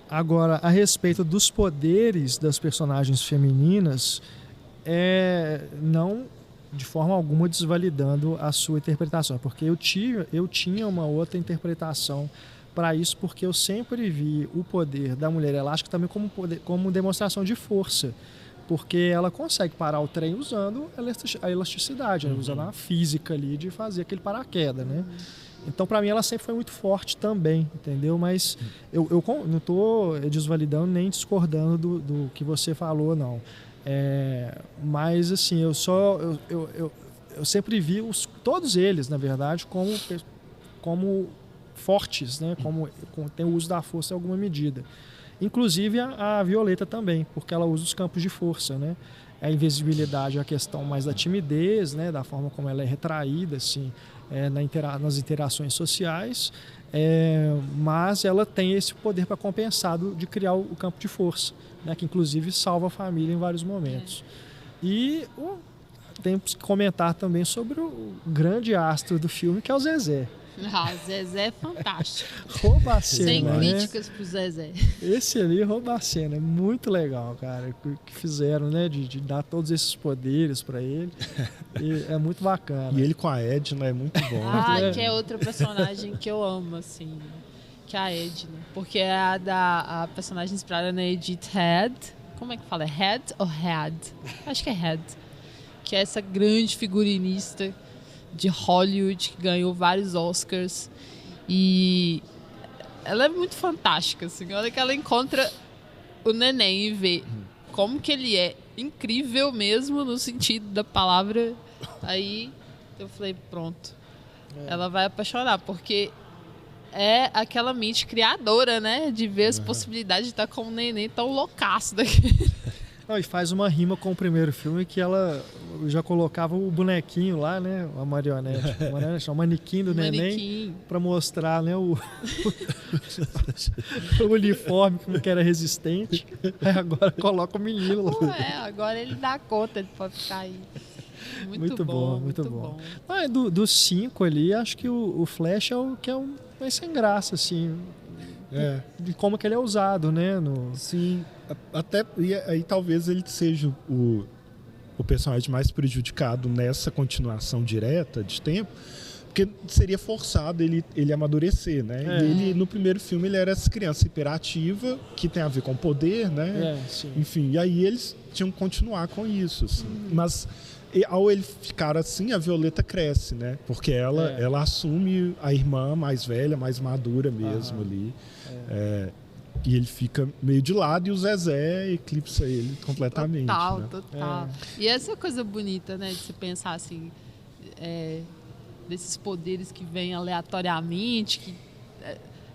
S1: Agora, a respeito dos poderes das personagens femininas, não de forma alguma desvalidando a sua interpretação, porque eu tinha uma outra interpretação para isso, porque eu sempre vi o poder da Mulher Elástica também como demonstração de força, porque ela consegue parar o trem usando a elasticidade, né? Usando a física ali de fazer aquele paraquedas, né? Então, para mim, ela sempre foi muito forte também, entendeu? Mas eu não estou desvalidando nem discordando do que você falou, não. Mas, assim, eu sempre vi todos eles, na verdade, como fortes, né? Como tem o uso da força em alguma medida. Inclusive a Violeta também, porque ela usa os campos de força, né? A invisibilidade é a questão mais da timidez, né? Da forma como ela é retraída, assim, nas interações sociais, mas ela tem esse poder para compensar de criar o campo de força, né? Que inclusive salva a família em vários momentos. E temos que comentar também sobre o grande astro do filme, que é o Zezé.
S2: Zezé é fantástico.
S1: Rouba a cena,
S2: sem críticas pro Zezé.
S1: Esse ali rouba a cena. É muito legal, cara. O que fizeram, né? De dar todos esses poderes pra ele. E é muito bacana.
S3: E ele com a Edna é muito bom.
S2: Que é outra personagem que eu amo, assim. que a Ed, né? Porque é a personagem inspirada na Edith Head. Como é que fala? É Head ou Head? Acho que é Head. Que é essa grande figurinista de Hollywood que ganhou vários Oscars. E ela é muito fantástica, assim. Olha que ela encontra o neném e vê como que ele é incrível mesmo no sentido da palavra. Aí eu falei, pronto. Ela vai apaixonar, porque é aquela mente criadora, né? De ver as possibilidades de estar com um neném tão loucaço daquele.
S1: Não, e faz uma rima com o primeiro filme que ela já colocava o bonequinho lá, né? A marionete. O manequim do neném para mostrar, né? O uniforme como que era resistente. Aí agora coloca o menino lá.
S2: Agora ele dá conta, ele pode ficar aí.
S1: Muito bom. Ah, dos 5 ali, acho que o Flash é o que é um mais sem graça, assim. De como que ele é usado, né?
S3: Sim, até e aí talvez ele seja o personagem mais prejudicado nessa continuação direta de tempo, porque seria forçado ele amadurecer, né? E ele, no primeiro filme, ele era essa criança hiperativa, que tem a ver com poder, né? Enfim, e aí eles tinham que continuar com isso, assim. Mas ao ele ficar assim, a Violeta cresce, né? Porque ela assume a irmã mais velha, mais madura mesmo ali. E ele fica meio de lado e o Zezé eclipsa ele completamente.
S2: Total. E essa coisa bonita, né? De você pensar assim, desses poderes que vêm aleatoriamente, que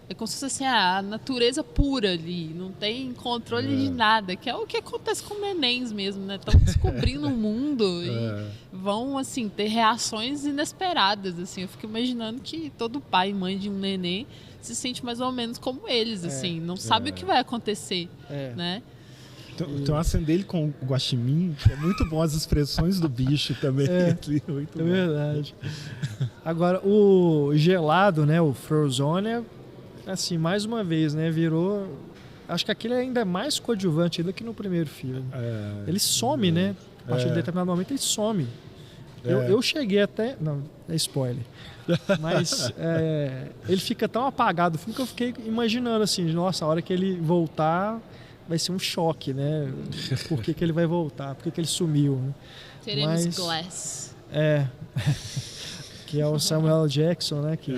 S2: é como se fosse assim, a natureza pura ali, não tem controle de nada, que é o que acontece com nenéns mesmo, né? Estão descobrindo o mundo e vão, assim, ter reações inesperadas, assim. Eu fico imaginando que todo pai e mãe de um neném se sente mais ou menos como eles, assim, não sabe o que vai acontecer, né?
S3: Então acender ele com o guaxinim, que é muito bom, as expressões do bicho também. Muito bom.
S1: Verdade. Agora, o gelado, né, o Frozone, assim, mais uma vez, né, virou... Acho que aquele ainda é mais coadjuvante do que no primeiro filme. Ele some, né? A partir de determinado momento ele some. Eu cheguei até... Não, é spoiler. Mas ele fica tão apagado do filme que eu fiquei imaginando assim, nossa, a hora que ele voltar vai ser um choque, né? Por que ele vai voltar? Por que ele sumiu? Né?
S2: Teremos Glass.
S1: Que é o Samuel Jackson, né? Que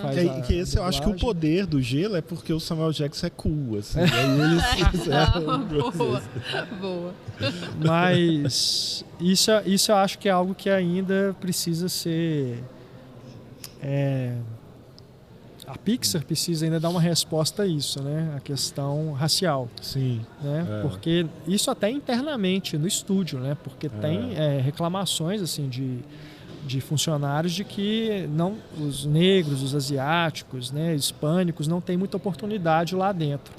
S1: faz
S3: que esse eu acho que o poder do gelo é porque o Samuel Jackson é cool, assim. Aí eles fizeram
S2: Boa.
S1: Mas isso eu acho que é algo que ainda precisa ser... A Pixar precisa ainda dar uma resposta a isso, né? A questão racial.
S3: Sim.
S1: Né? Porque isso até internamente no estúdio, né? Porque tem reclamações assim de funcionários de que não, os negros, os asiáticos, né, hispânicos não têm muita oportunidade lá dentro.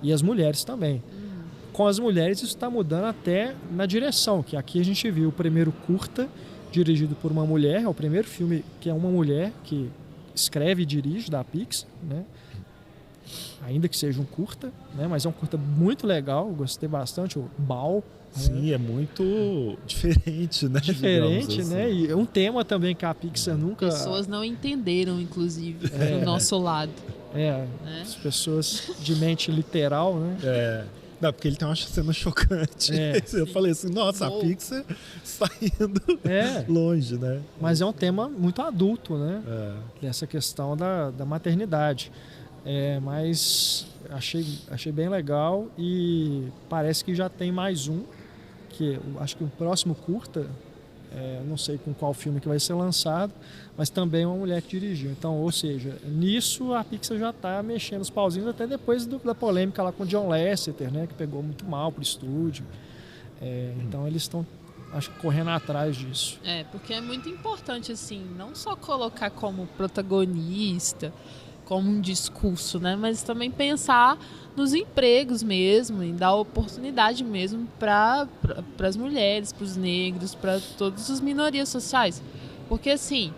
S1: E as mulheres também. Com as mulheres isso está mudando até na direção, que aqui a gente viu o primeiro curta dirigido por uma mulher, é o primeiro filme que é uma mulher que escreve e dirige da Pixar, né? Ainda que seja um curta, né? Mas é um curta muito legal, gostei bastante, o Bao.
S3: Sim, é muito diferente, né?
S1: Diferente, assim, né? E é um tema também que a Pixar nunca...
S2: Pessoas não entenderam, inclusive, do nosso lado.
S1: Né? As pessoas de mente literal, né?
S3: Não, porque ele tem uma cena chocante. Eu falei assim, nossa, a Pixar está indo longe, né?
S1: Mas é um tema muito adulto, né? Dessa questão da maternidade. Mas achei bem legal e parece que já tem mais um, que acho que o próximo curta, não sei com qual filme que vai ser lançado, mas também uma mulher que dirigiu. Então, ou seja, nisso a Pixar já está mexendo os pauzinhos até depois da polêmica lá com o John Lasseter, né, que pegou muito mal pro estúdio. Então eles estão, acho que, correndo atrás disso.
S2: Porque é muito importante, assim, não só colocar como protagonista, como um discurso, né? Mas também pensar nos empregos mesmo e dar oportunidade mesmo para as mulheres, para os negros, para todas as minorias sociais. Porque, assim,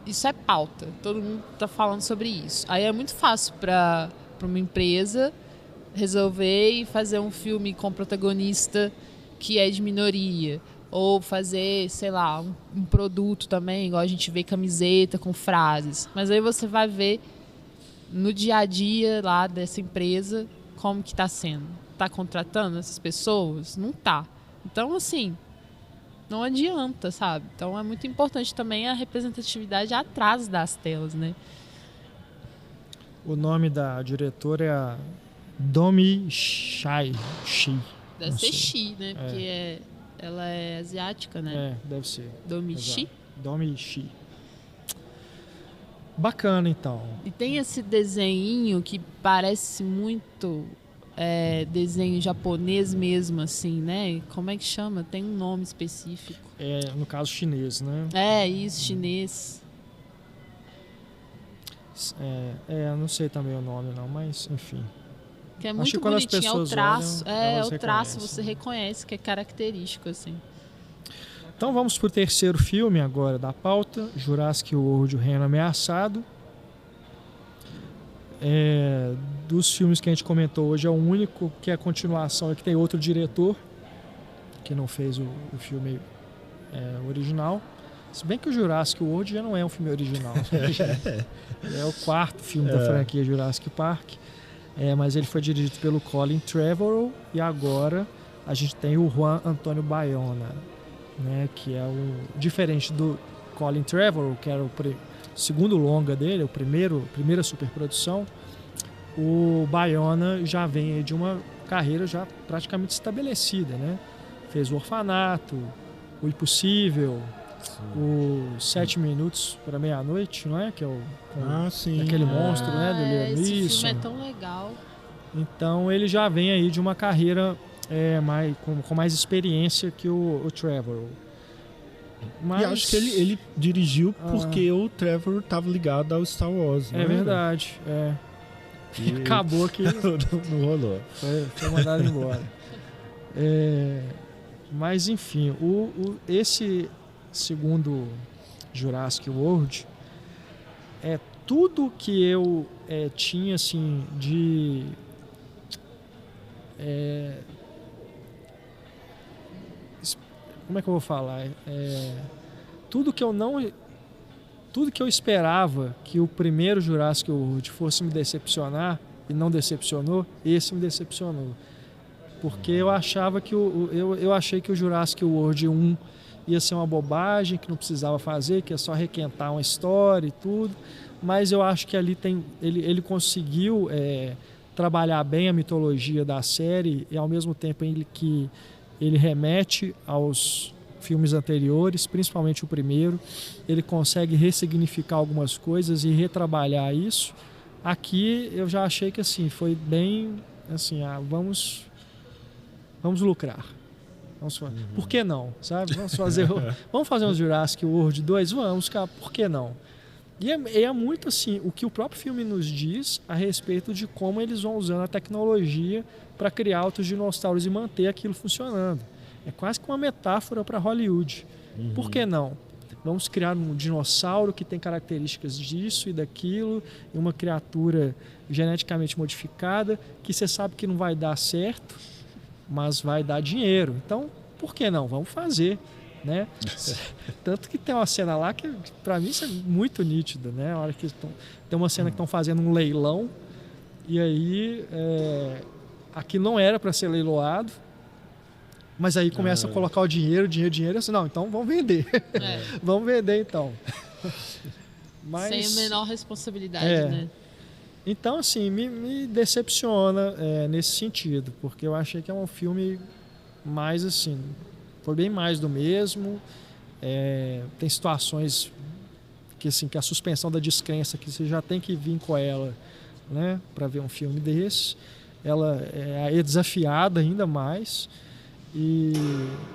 S2: isso é pauta, todo mundo está falando sobre isso. Aí é muito fácil para uma empresa resolver e fazer um filme com protagonista que é de minoria. Ou fazer, sei lá, um produto também, igual a gente vê camiseta com frases. Mas aí você vai ver no dia a dia lá dessa empresa, como que tá sendo? Tá contratando essas pessoas? Não tá. Então, assim, não adianta, sabe? Então é muito importante também a representatividade atrás das telas, né?
S1: O nome da diretora é a Domi Shi.
S2: Deve ser Shi, né? Porque ela é asiática, né?
S1: Deve ser.
S2: Domi Shi?
S1: Domi Shi. Bacana, então.
S2: E tem esse desenho que parece muito desenho japonês mesmo, assim, né? Como é que chama? Tem um nome específico.
S1: No caso, chinês, né?
S2: Isso, chinês.
S1: Não sei também o nome, não, mas enfim.
S2: Que é muito bonitinho, é o traço. O traço, você reconhece que é característico, assim.
S1: Então vamos pro terceiro filme agora da pauta, Jurassic World: O Reino Ameaçado. Dos filmes que a gente comentou hoje, é o único que é a continuação, que tem outro diretor, que não fez o filme original. Se bem que o Jurassic World já não é um filme original. É o quarto filme da franquia Jurassic Park. Mas ele foi dirigido pelo Colin Trevorrow e agora a gente tem o Juan Antonio Bayona, né, que é diferente do Colin Trevorrow, que era o segundo longa dele, primeira superprodução. O Bayona já vem aí de uma carreira já praticamente estabelecida, né? Fez o Orfanato, o Impossível, o 7 Minutos para Meia-Noite, não é? Que é aquele monstro, né, do Liam Neeson.
S2: Esse filme é tão legal.
S1: Então ele já vem aí de uma carreira com mais experiência que o Trevorrow.
S3: E acho que ele dirigiu porque o Trevor estava ligado ao Star Wars, né?
S1: É verdade, E acabou que
S3: não rolou.
S1: Foi mandado embora. Mas enfim, esse segundo Jurassic World é tudo que eu tinha assim de como é que eu vou falar? Tudo que eu esperava que o primeiro Jurassic World fosse me decepcionar e não decepcionou, esse me decepcionou. Porque eu achava que eu achei que o Jurassic World 1 ia ser uma bobagem, que não precisava fazer, que é só requentar uma história e tudo. Mas eu acho que ali ele conseguiu trabalhar bem a mitologia da série e ao mesmo tempo que ele remete aos filmes anteriores, principalmente o primeiro. Ele consegue ressignificar algumas coisas e retrabalhar isso. Aqui eu já achei que assim, foi bem assim, vamos lucrar. Por que não? Sabe? Vamos fazer um Jurassic World 2? Vamos, cara, por que não? E é muito assim, o que o próprio filme nos diz a respeito de como eles vão usando a tecnologia para criar outros dinossauros e manter aquilo funcionando. É quase que uma metáfora para Hollywood. Por que não? Vamos criar um dinossauro que tem características disso e daquilo, e uma criatura geneticamente modificada, que você sabe que não vai dar certo, mas vai dar dinheiro. Então, por que não? Vamos fazer, né? Tanto que tem uma cena lá que, para mim, isso é muito nítido, né? A hora que tem uma cena que estão fazendo um leilão, e aí aquilo não era para ser leiloado, mas aí começa a colocar o dinheiro, assim, não, então vamos vender. Vamos vender, então. Mas,
S2: sem a menor responsabilidade, né?
S1: Então, assim, me decepciona nesse sentido, porque eu achei que é um filme mais, assim, foi bem mais do mesmo. Tem situações que, assim, que a suspensão da descrença, que você já tem que vir com ela, né, para ver um filme desse. Ela é desafiada ainda mais. E,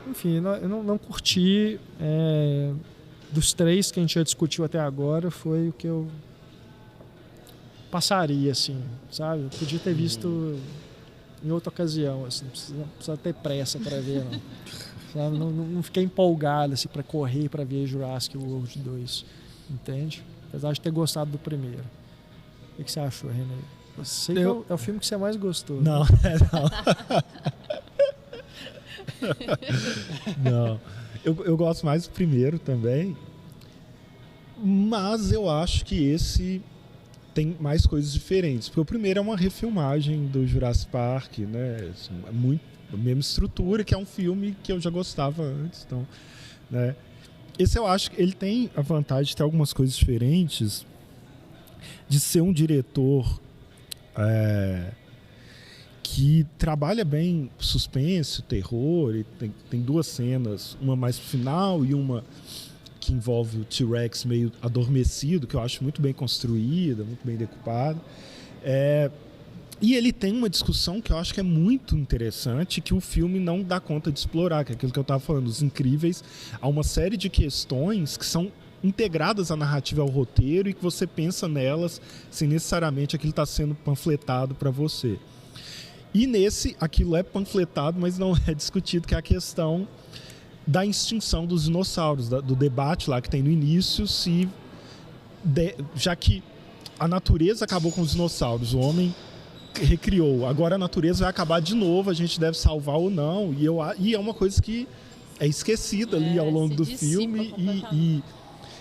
S1: enfim, eu não curti. Dos três que a gente já discutiu até agora, foi o que eu passaria, assim, sabe? Eu podia ter visto em outra ocasião, assim, não precisa ter pressa para ver, não. Sabe? Não fiquei empolgado assim, para correr para ver Jurassic World 2, entende? Apesar de ter gostado do primeiro. O que você achou, René? Eu sei que é o filme que você mais gostou.
S3: Não,
S1: né?
S3: Não. Eu gosto mais do primeiro também, mas eu acho que esse tem mais coisas diferentes. Porque o primeiro é uma refilmagem do Jurassic Park, né? É muito a mesma estrutura, que é um filme que eu já gostava antes. Então, né? Esse eu acho que ele tem a vantagem de ter algumas coisas diferentes, de ser um diretor que trabalha bem suspense, terror, e tem duas cenas, uma mais pro final e uma que envolve o T-Rex meio adormecido, que eu acho muito bem construída, muito bem decupada. E ele tem uma discussão que eu acho que é muito interessante, que o filme não dá conta de explorar, que é aquilo que eu estava falando, os incríveis. Há uma série de questões que são integradas à narrativa, ao roteiro, e que você pensa nelas sem necessariamente aquilo estar sendo panfletado para você. E nesse, aquilo é panfletado, mas não é discutido, que é a questão da extinção dos dinossauros, do debate lá que tem no início, já que a natureza acabou com os dinossauros, o homem recriou, agora a natureza vai acabar de novo, a gente deve salvar ou não, e é uma coisa que é esquecida ali ao longo do filme,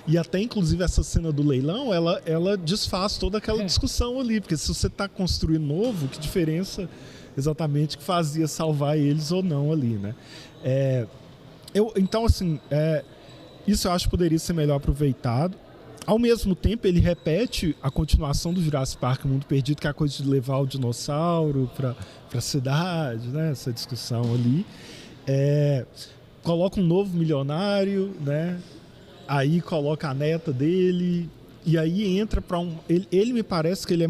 S3: e até inclusive essa cena do leilão, ela desfaz toda aquela discussão ali, porque se você está construindo novo, que diferença exatamente que fazia salvar eles ou não ali, né? Então, assim, isso eu acho que poderia ser melhor aproveitado. Ao mesmo tempo, ele repete a continuação do Jurassic Park Mundo Perdido, que é a coisa de levar o dinossauro para a cidade, né? Essa discussão ali. Coloca um novo milionário, né? Aí coloca a neta dele, e aí entra para ele me parece que ele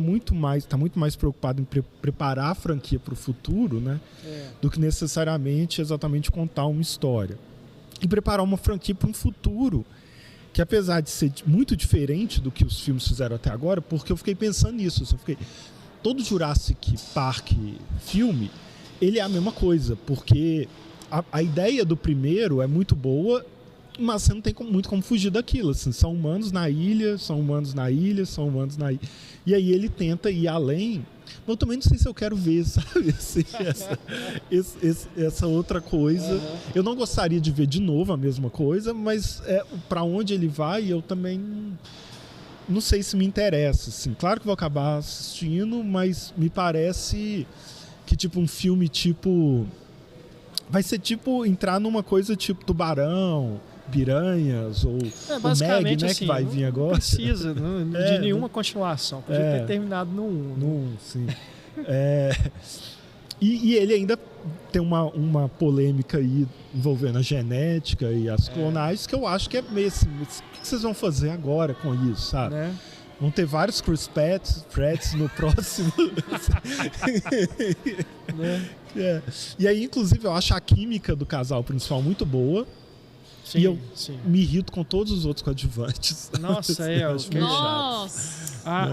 S3: está muito mais preocupado em preparar a franquia para o futuro, né? Do que necessariamente exatamente contar uma história. E preparar uma franquia para um futuro que, apesar de ser muito diferente do que os filmes fizeram até agora, porque eu fiquei pensando nisso, todo Jurassic Park filme, ele é a mesma coisa, porque a ideia do primeiro é muito boa, mas você não tem muito como fugir daquilo, assim, são humanos na ilha, são humanos na ilha, são humanos na ilha, e aí ele tenta ir além, mas eu também não sei se eu quero ver, sabe, assim, essa outra coisa. Eu não gostaria de ver de novo a mesma coisa, mas para onde ele vai, eu também não sei se me interessa, assim. Claro que vou acabar assistindo, mas me parece que tipo um filme tipo vai ser tipo entrar numa coisa tipo Tubarão, Piranhas ou o Meg, né, assim, que vai vir agora.
S1: Não precisa de nenhuma continuação. Podia ter terminado no 1.
S3: No 1, sim. E ele ainda tem uma polêmica aí envolvendo a genética e as clonagens, que eu acho que é meio assim, o que vocês vão fazer agora com isso, sabe? Vão ter vários Chris Pratt no próximo. E aí, inclusive, eu acho a química do casal principal muito boa. Sim, e eu me irrito com todos os outros coadjuvantes.
S1: Nossa,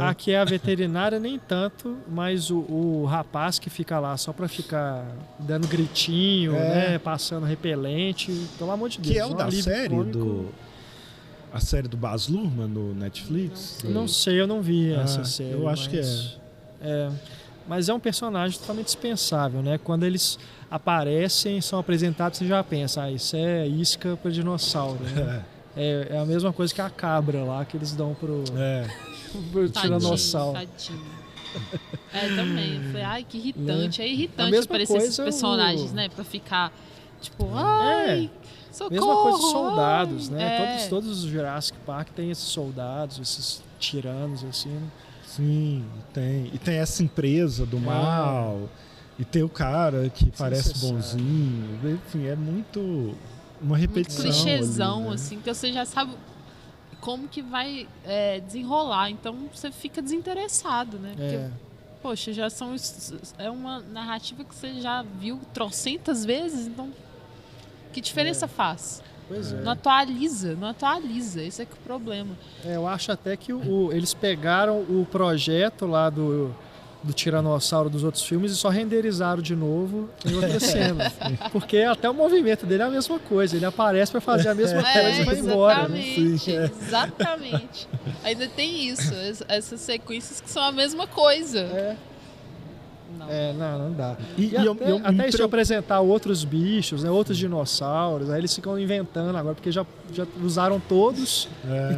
S1: aqui é a veterinária nem tanto, mas o rapaz que fica lá só pra ficar dando gritinho, né, passando repelente, pelo amor de Deus.
S3: Que é o da série a série do Baz Luhrmann no Netflix?
S1: Não sei, eu não vi essa série.
S3: Eu acho que
S1: mas é um personagem totalmente dispensável, né? Quando eles aparecem, são apresentados, você já pensa, isso é isca para dinossauro, né? É a mesma coisa que a cabra lá, que eles dão pro tiranossauro.
S2: Tadinho. Também. Eu falei, ai, que irritante. É irritante aparecer esses personagens, né? Pra ficar, tipo, socorro!
S1: Mesma coisa dos soldados, né? Todos os Jurassic Park tem esses soldados, esses tiranos, assim, né?
S3: Sim, tem. E tem essa empresa do mal, e tem o cara que parece bonzinho. Enfim, é muito uma repetição.
S2: Muito clichêzão,
S3: ali, né?
S2: assim, que você já sabe como que vai desenrolar. Então você fica desinteressado, né? Porque, poxa, é uma narrativa que você já viu trocentas vezes, então que diferença faz? Não atualiza. Esse é que é o problema.
S1: Eu acho até que eles pegaram o projeto lá do Tiranossauro dos outros filmes e só renderizaram de novo em outra cena. Porque até o movimento dele é a mesma coisa. Ele aparece para fazer a mesma coisa e vai embora.
S2: Exatamente. Ainda tem isso. Essas sequências que são a mesma coisa. não.
S1: Não dá.
S3: E
S1: até isso de apresentar outros bichos, né, outros dinossauros, aí eles ficam inventando agora, porque já usaram todos,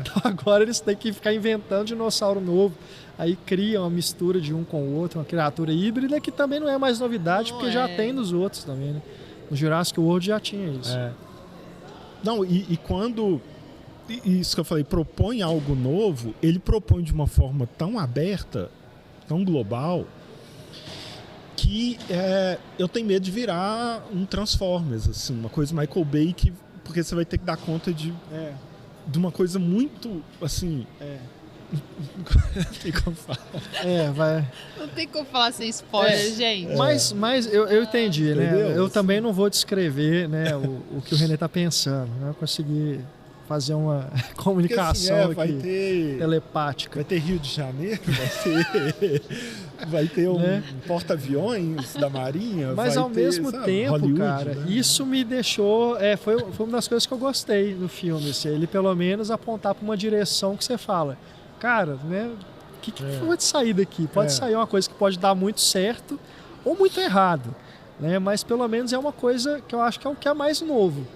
S1: então agora eles têm que ficar inventando dinossauro novo. Aí cria uma mistura de um com o outro, uma criatura híbrida que também não é mais novidade, porque já tem nos outros também, né? No Jurassic World já tinha isso.
S3: Não, e quando... Isso que eu falei, propõe algo novo, ele propõe de uma forma tão aberta, tão global, que eu tenho medo de virar um Transformers, assim, uma coisa Michael Bay, porque você vai ter que dar conta de uma coisa muito, assim... Não tem como falar.
S1: Vai.
S2: Não tem como falar sem spoiler, gente.
S1: Mas eu entendi, né?
S3: Entendeu?
S1: Eu também não vou descrever, né, o que o René tá pensando. Né? Eu consegui fazer uma comunicação
S3: vai
S1: aqui, telepática.
S3: Vai ter Rio de Janeiro, vai ter um porta-aviões da Marinha.
S1: Mas ao mesmo tempo,
S3: Hollywood,
S1: cara,
S3: né?
S1: isso me deixou... foi uma das coisas que eu gostei do filme. Assim, ele pelo menos apontar para uma direção que você fala... Cara, né? O que pode sair daqui? Pode sair uma coisa que pode dar muito certo ou muito errado, né? Mas pelo menos é uma coisa que eu acho que é o que é mais novo,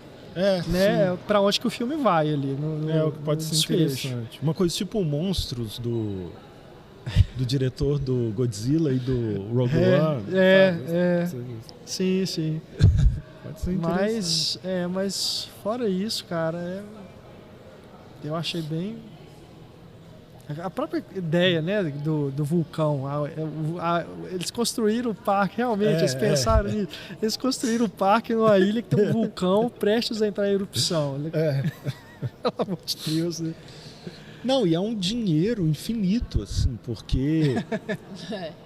S1: né? Para onde que o filme vai ali?
S3: O que pode ser interessante. Uma coisa tipo Monstros do diretor do Godzilla e do Rogue One.
S1: Sim.
S3: Pode ser interessante.
S1: Mas fora isso, cara, eu achei bem... A própria ideia, né, do vulcão, eles construíram o parque, realmente, eles pensaram nisso. Eles construíram o parque numa ilha que tem um vulcão prestes a entrar em erupção. Pelo amor de Deus, né?
S3: Não, e é um dinheiro infinito, assim, porque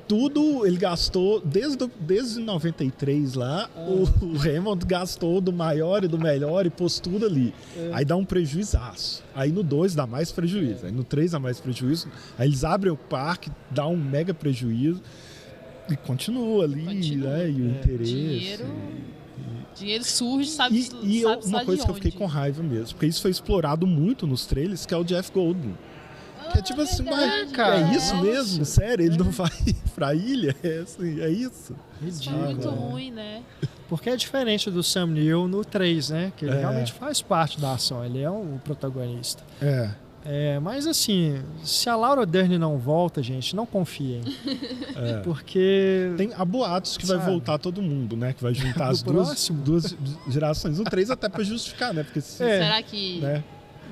S3: tudo ele gastou, desde 93 lá, o Hammond gastou do maior e do melhor e pôs tudo ali. Aí dá um prejuizaço. Aí no 2 dá mais prejuízo. Aí no 3 dá mais prejuízo. Aí eles abrem o parque, dá um mega prejuízo e continua ali, né? E o interesse.
S2: Dinheiro surge, sabe?
S3: E
S2: sabe
S3: uma coisa
S2: de
S3: que eu fiquei com raiva mesmo, porque isso foi explorado muito nos trailers, que é o Jeff Goldblum. Que é tipo assim, é isso mesmo? Sério? Ele não vai pra ilha? É isso?
S2: Isso é muito ruim, né?
S1: Porque é diferente do Sam Neill no 3, né? Que ele realmente faz parte da ação, ele é o protagonista. Mas assim, se a Laura Dern não volta, gente, não confiem. Porque...
S3: Há boatos que vai voltar todo mundo, né? Que vai juntar as duas gerações. O 3 até pra justificar, né? Porque
S2: será que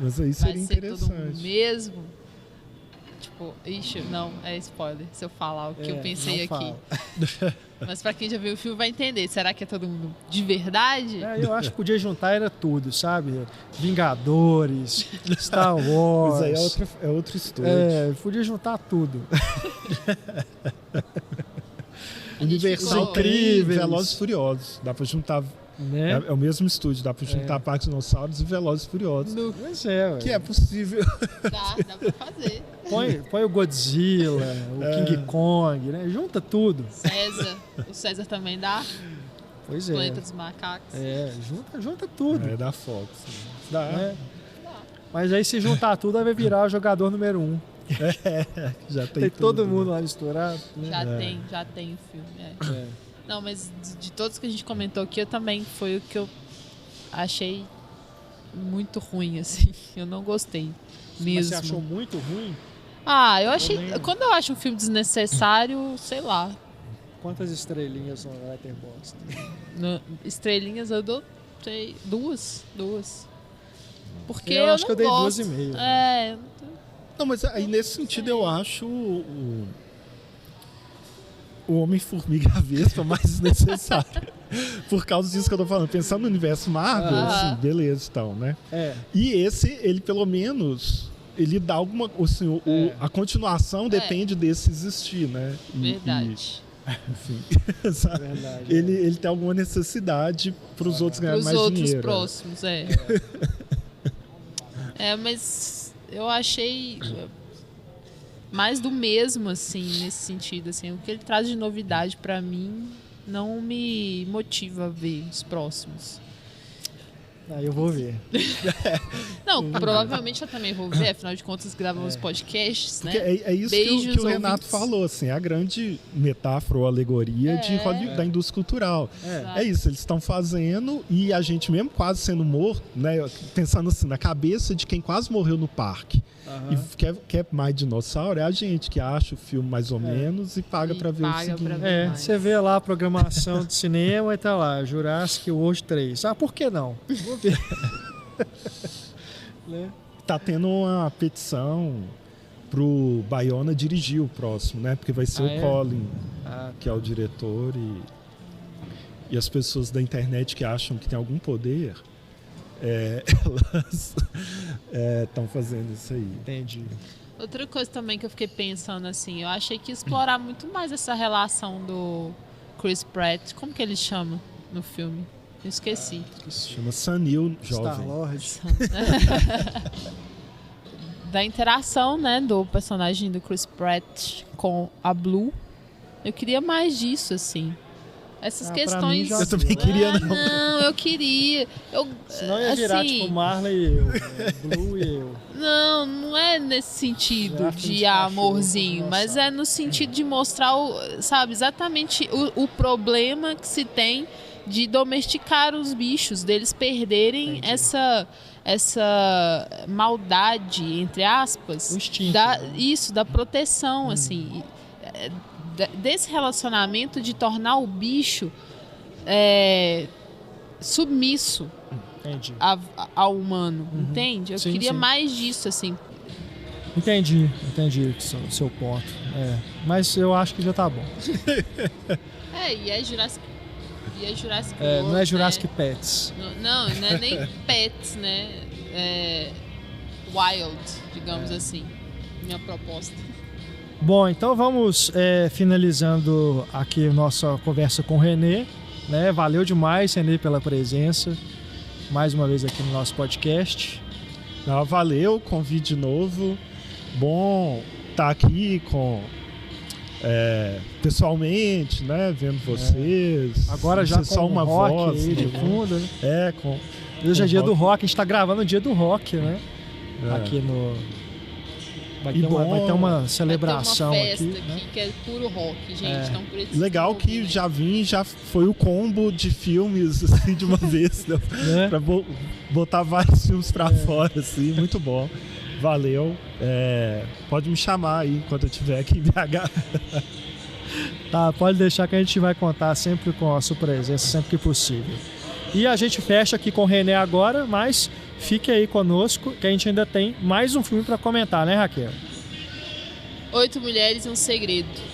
S3: mas aí seria interessante.
S2: Todo mundo mesmo? Tipo, não, é spoiler se eu falar o que eu pensei aqui. Mas pra quem já viu o filme vai entender. Será que é todo mundo de verdade?
S1: Eu acho que podia juntar era tudo, sabe? Vingadores, Star Wars.
S3: Mas aí é outra história.
S1: Podia juntar tudo.
S3: Universal incrível, Velozes e Furiosos. Dá pra juntar... Né? É o mesmo estúdio, dá pra juntar Parques Dinossauros e Velozes e Furiosos.
S1: Pois
S3: que é possível.
S2: Dá pra fazer.
S1: Põe o Godzilla, o King Kong, né? Junta tudo.
S2: O César também dá.
S1: Pois
S2: Planeta dos Macacos.
S1: Junta tudo.
S3: É da Fox. Dá.
S1: Mas aí se juntar tudo, aí vai virar o jogador número 1.
S3: Já
S1: tem todo mundo lá misturado. Né?
S2: Já tem o filme. Não, mas de todos que a gente comentou aqui, foi o que eu achei muito ruim, assim. Eu não gostei mesmo.
S1: Mas você achou muito ruim?
S2: Eu achei... Quando eu acho um filme desnecessário, sei lá.
S1: Quantas estrelinhas no Letterboxd?
S2: Estrelinhas eu dou 2. Porque
S1: eu acho que eu dei
S2: gosto.
S1: 2,5.
S3: Não, mas aí nesse sentido eu acho o Homem-Formiga Vespa mais desnecessário. Por causa disso que eu tô falando. Pensando no universo Marvel, assim, beleza, então, né? E esse, ele pelo menos, ele dá alguma... Assim, a continuação depende desse existir, né?
S2: Verdade.
S3: Enfim, sabe?
S1: Verdade,
S3: ele tem alguma necessidade para os outros ganharem mais dinheiro.
S2: Para os outros próximos, mas eu achei... mais do mesmo, assim, nesse sentido, assim, o que ele traz de novidade pra mim não me motiva a ver os próximos.
S1: Aí eu vou ver.
S2: Não, provavelmente eu também vou ver, afinal de contas gravamos podcasts, né?
S3: É isso
S2: Beijos,
S3: que o Renato
S2: ouvintes.
S3: falou, assim, a grande metáfora ou alegoria de Hollywood, da indústria cultural. É isso, eles estão fazendo e a gente mesmo quase sendo morto, né? Pensando assim, na cabeça de quem quase morreu no parque. E quer mais dinossauro, é a gente que acha o filme mais ou menos e paga pra ver o seguinte.
S1: Você vê lá a programação de cinema e tá lá, Jurassic World 3. Ah, por que não? Vou ver. Né?
S3: Tá tendo uma petição pro Bayona dirigir o próximo, né? Porque vai ser o Colin, que é o diretor, e as pessoas da internet que acham que tem algum poder, elas estão fazendo isso aí.
S1: Entendi.
S2: Outra coisa também que eu fiquei pensando assim, eu achei que ia explorar muito mais essa relação do Chris Pratt, como que ele chama no filme? Eu esqueci.
S3: Chama Sanil Jovem.
S1: Star-Lord.
S2: Da interação, né, do personagem do Chris Pratt com a Blue. Eu queria mais disso, assim. Essas questões...
S1: Mim,
S3: eu também queria, não.
S2: Não, eu queria.
S1: Senão ia virar, tipo, Marley e eu, Blue e eu.
S2: Não é nesse sentido de amorzinho, mas é no sentido de mostrar, sabe, exatamente o problema que se tem de domesticar os bichos, deles perderem essa maldade, entre aspas,
S1: o instinto,
S2: da proteção, assim, desse relacionamento de tornar o bicho submisso ao humano, entende? Eu queria mais disso, assim.
S1: Entendi o seu ponto. Mas eu acho que já tá bom.
S2: E é Jurassic
S1: World, não é Jurassic
S2: né?
S1: Pets.
S2: Não é nem Pets, né? Wild, digamos assim. Minha proposta.
S1: Bom, então vamos finalizando aqui a nossa conversa com o René. Né? Valeu demais, René, pela presença. Mais uma vez aqui no nosso podcast.
S3: Valeu, convite de novo. Bom estar aqui pessoalmente, né? Vendo vocês.
S1: Agora já com
S3: só uma
S1: rock
S3: voz
S1: aí de fundo, né?
S3: Hoje
S1: é dia do rock, a gente tá gravando o dia do rock, né? Aqui no... Vai ter uma celebração
S2: vai ter uma festa
S1: aqui, né?
S2: Que é puro rock, gente. Então, por isso
S3: legal que já foi o combo de filmes assim, de uma vez, né? Pra botar vários filmes pra fora, assim, muito bom. Valeu. Pode me chamar aí enquanto eu estiver aqui em BH.
S1: Tá, pode deixar que a gente vai contar sempre com a sua presença, sempre que possível. E a gente fecha aqui com o René agora, mas fique aí conosco que a gente ainda tem mais um filme para comentar, né, Raquel?
S2: 8 Mulheres e um Segredo.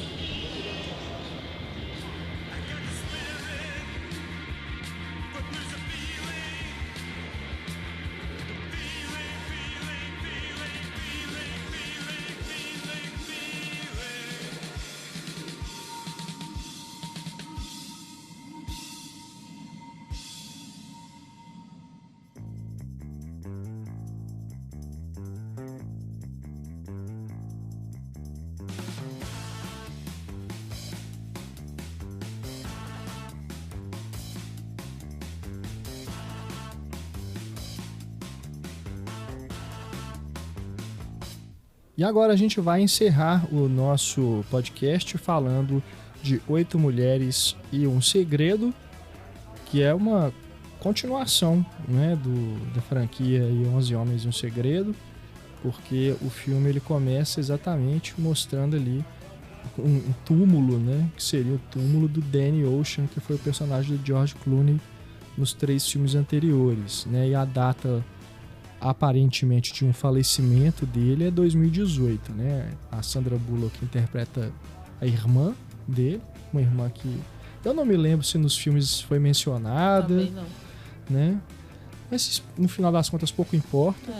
S1: E agora a gente vai encerrar o nosso podcast falando de 8 Mulheres e um Segredo, que é uma continuação, né, da franquia 11 Homens e um Segredo, porque o filme ele começa exatamente mostrando ali um túmulo, né, que seria o túmulo do Danny Ocean, que foi o personagem do George Clooney nos 3 filmes anteriores, né, e a data aparentemente de um falecimento dele é 2018, né? A Sandra Bullock interpreta a irmã dele, uma irmã que eu não me lembro se nos filmes foi mencionada,
S2: também não,
S1: né? Mas no final das contas pouco importa.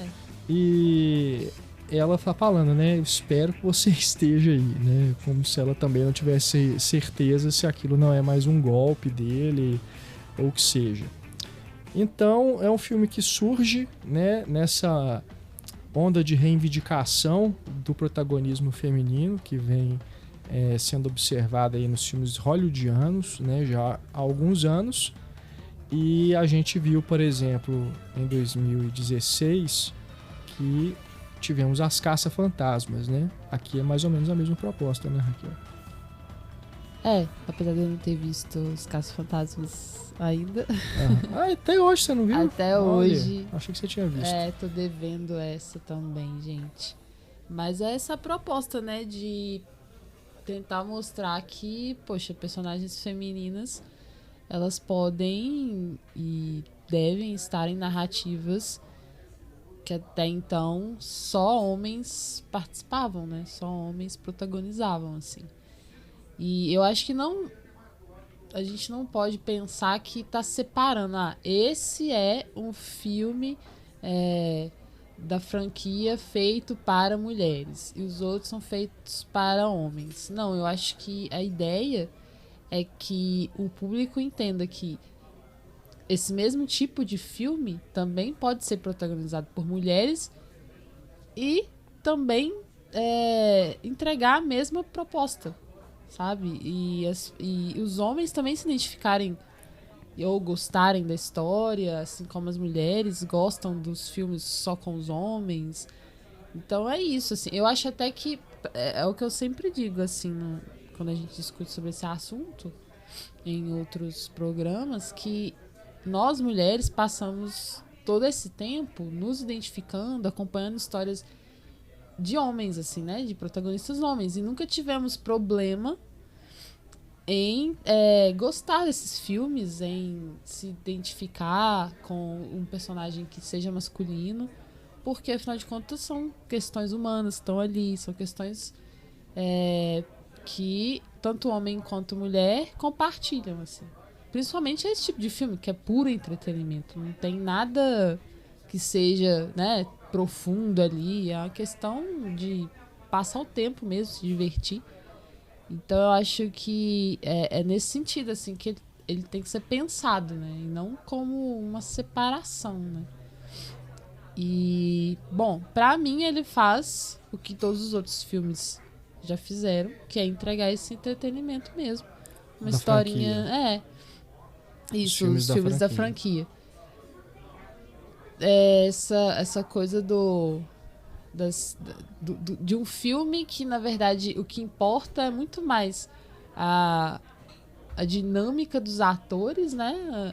S1: E ela tá falando, né? Eu espero que você esteja aí, né? Como se ela também não tivesse certeza se aquilo não é mais um golpe dele ou o que seja. Então, é um filme que surge, né, nessa onda de reivindicação do protagonismo feminino que vem sendo observada aí nos filmes hollywoodianos, né, já há alguns anos. E a gente viu, por exemplo, em 2016, que tivemos as caça-fantasmas, né? Aqui é mais ou menos a mesma proposta, né, Raquel?
S2: Apesar de eu não ter visto os Caça-Fantasmas ainda.
S1: Até hoje você não viu?
S2: Até hoje.
S1: Achei que você tinha visto.
S2: Tô devendo essa também, gente. Mas é essa proposta, né, de tentar mostrar que, poxa, personagens femininas, elas podem e devem estar em narrativas que até então só homens participavam, né? Só homens protagonizavam, assim. E eu acho que a gente não pode pensar que tá separando. Esse é um filme da franquia feito para mulheres e os outros são feitos para homens. Não, eu acho que a ideia é que o público entenda que esse mesmo tipo de filme também pode ser protagonizado por mulheres e também entregar a mesma proposta, sabe? E os homens também se identificarem ou gostarem da história, assim como as mulheres gostam dos filmes só com os homens. Então é isso, assim. Eu acho até que é o que eu sempre digo, assim, quando a gente discute sobre esse assunto em outros programas, que nós mulheres passamos todo esse tempo nos identificando, acompanhando histórias de homens, assim, né? De protagonistas homens. E nunca tivemos problema em gostar desses filmes, em se identificar com um personagem que seja masculino, porque, afinal de contas, são questões humanas que estão ali, são questões que tanto homem quanto mulher compartilham, assim. Principalmente esse tipo de filme, que é puro entretenimento. Não tem nada que seja, né, profundo ali. É uma questão de passar o tempo mesmo, se divertir. Então eu acho que é nesse sentido, assim, que ele tem que ser pensado, né? E não como uma separação, né? E, bom, pra mim ele faz o que todos os outros filmes já fizeram, que é entregar esse entretenimento mesmo. Uma
S1: da
S2: historinha...
S1: franquia.
S2: Isso, os filmes da franquia. Essa coisa de um filme que, na verdade, o que importa é muito mais a dinâmica dos atores, né?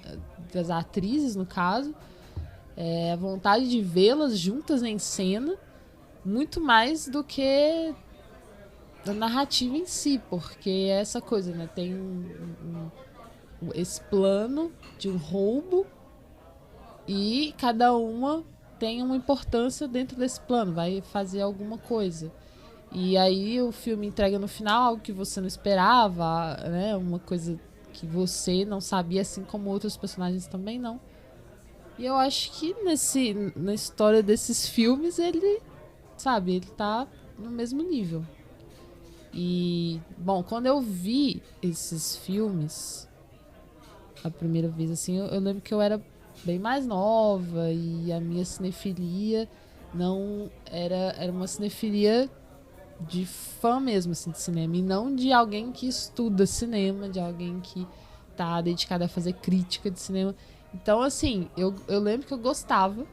S2: Das atrizes, no caso. A vontade de vê-las juntas em cena, muito mais do que a narrativa em si, porque é essa coisa, né? Tem esse plano de um roubo e cada uma tem uma importância dentro desse plano, vai fazer alguma coisa. E aí o filme entrega no final algo que você não esperava, né? Uma coisa que você não sabia, assim como outros personagens também não. E eu acho que na história desses filmes ele tá no mesmo nível. E, bom, quando eu vi esses filmes a primeira vez, assim, eu lembro que eu era bem mais nova e a minha cinefilia não era uma cinefilia de fã mesmo, assim, de cinema, e não de alguém que estuda cinema, de alguém que tá dedicado a fazer crítica de cinema. Então, assim, eu lembro que eu gostava,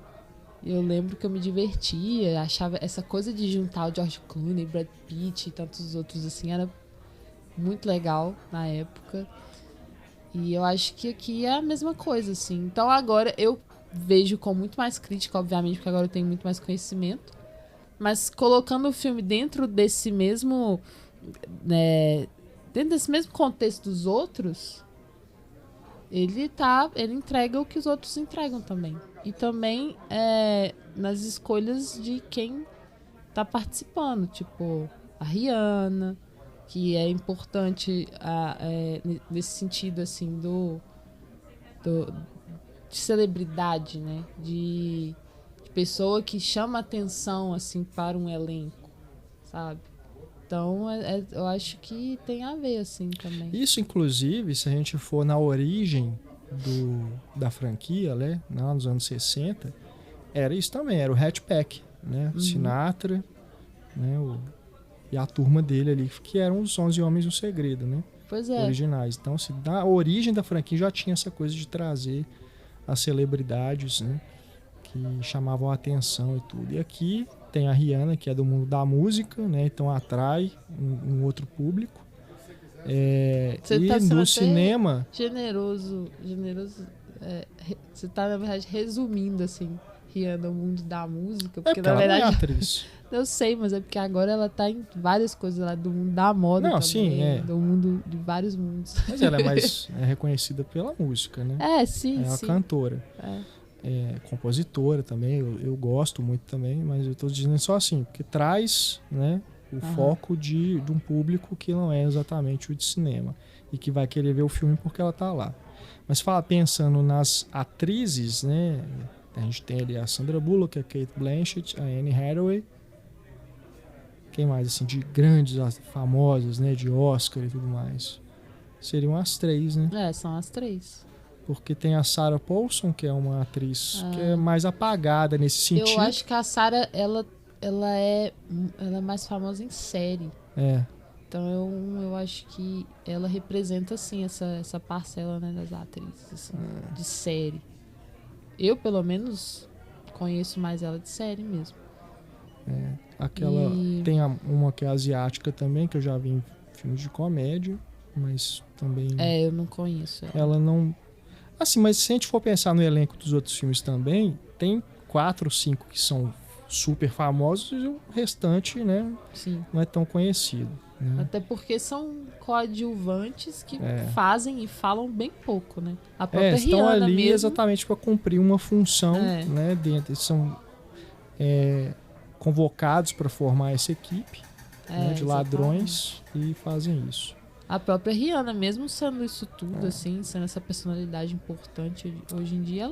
S2: eu lembro que eu me divertia, achava essa coisa de juntar o George Clooney, Brad Pitt e tantos outros, assim, era muito legal na época. E eu acho que aqui é a mesma coisa, assim. Então agora eu vejo com muito mais crítica, obviamente, porque agora eu tenho muito mais conhecimento. Mas colocando o filme dentro desse mesmo... dentro desse mesmo contexto dos outros, ele entrega o que os outros entregam também. E também nas escolhas de quem tá participando. Tipo, a Rihanna, que é importante nesse sentido, assim, de celebridade, né? De pessoa que chama atenção, assim, para um elenco, sabe? Então, eu acho que tem a ver, assim, também.
S1: Isso, inclusive, se a gente for na origem da franquia, né? Lá nos anos 60, era isso também, era o Hatchback, né?
S2: Uhum.
S1: Sinatra, né? E a turma dele ali, que eram os 11 Homens do Segredo, né?
S2: Pois é.
S1: originais. Então, assim, na origem da franquia já tinha essa coisa de trazer as celebridades, né, que chamavam a atenção e tudo. E aqui tem a Rihanna, que é do mundo da música, né, então atrai um outro público.
S2: Você
S1: e
S2: tá sendo
S1: no
S2: até
S1: cinema...
S2: Generoso. Você tá, na verdade, resumindo, assim, Rihanna, o mundo da música. Porque, na
S1: ela
S2: verdade,
S1: não é atriz.
S2: eu sei, mas é porque agora ela tá em várias coisas lá do mundo da moda
S1: Não,
S2: também,
S1: sim,
S2: do mundo de vários mundos.
S1: Mas ela é mais reconhecida pela música, né?
S2: Sim,
S1: É uma
S2: sim.
S1: cantora. Compositora também, eu gosto muito também, mas eu tô dizendo só assim, porque traz, né, o foco de um público que não é exatamente o de cinema e que vai querer ver o filme porque ela tá lá. Mas pensando nas atrizes, né, a gente tem ali a Sandra Bullock, a Cate Blanchett, a Anne Hathaway. Quem mais, assim, de grandes, famosas, né, de Oscar e tudo mais? Seriam as 3, né?
S2: São as 3.
S1: Porque tem a Sarah Paulson, que é uma atriz que é mais apagada nesse sentido.
S2: Eu acho que a Sarah, ela é mais famosa em série. Então eu acho que ela representa, assim, essa parcela, né, das atrizes, assim, de série. Eu, pelo menos, conheço mais ela de série mesmo.
S1: Tem uma que é asiática também, que eu já vi em filmes de comédia, mas também...
S2: eu não conheço
S1: ela não... Assim, mas se a gente for pensar no elenco dos outros filmes também, tem 4 ou 5 que são super famosos e o restante, né,
S2: Sim.
S1: não é tão conhecido. Né?
S2: Até porque são coadjuvantes que fazem e falam bem pouco, né? A própria
S1: estão
S2: Rihanna
S1: ali
S2: mesmo,
S1: exatamente para cumprir uma função, né, dentro. Eles são convocados para formar essa equipe, né, de ladrões, e fazem isso.
S2: A própria Rihanna, mesmo sendo isso tudo, assim, sendo essa personalidade importante hoje em dia,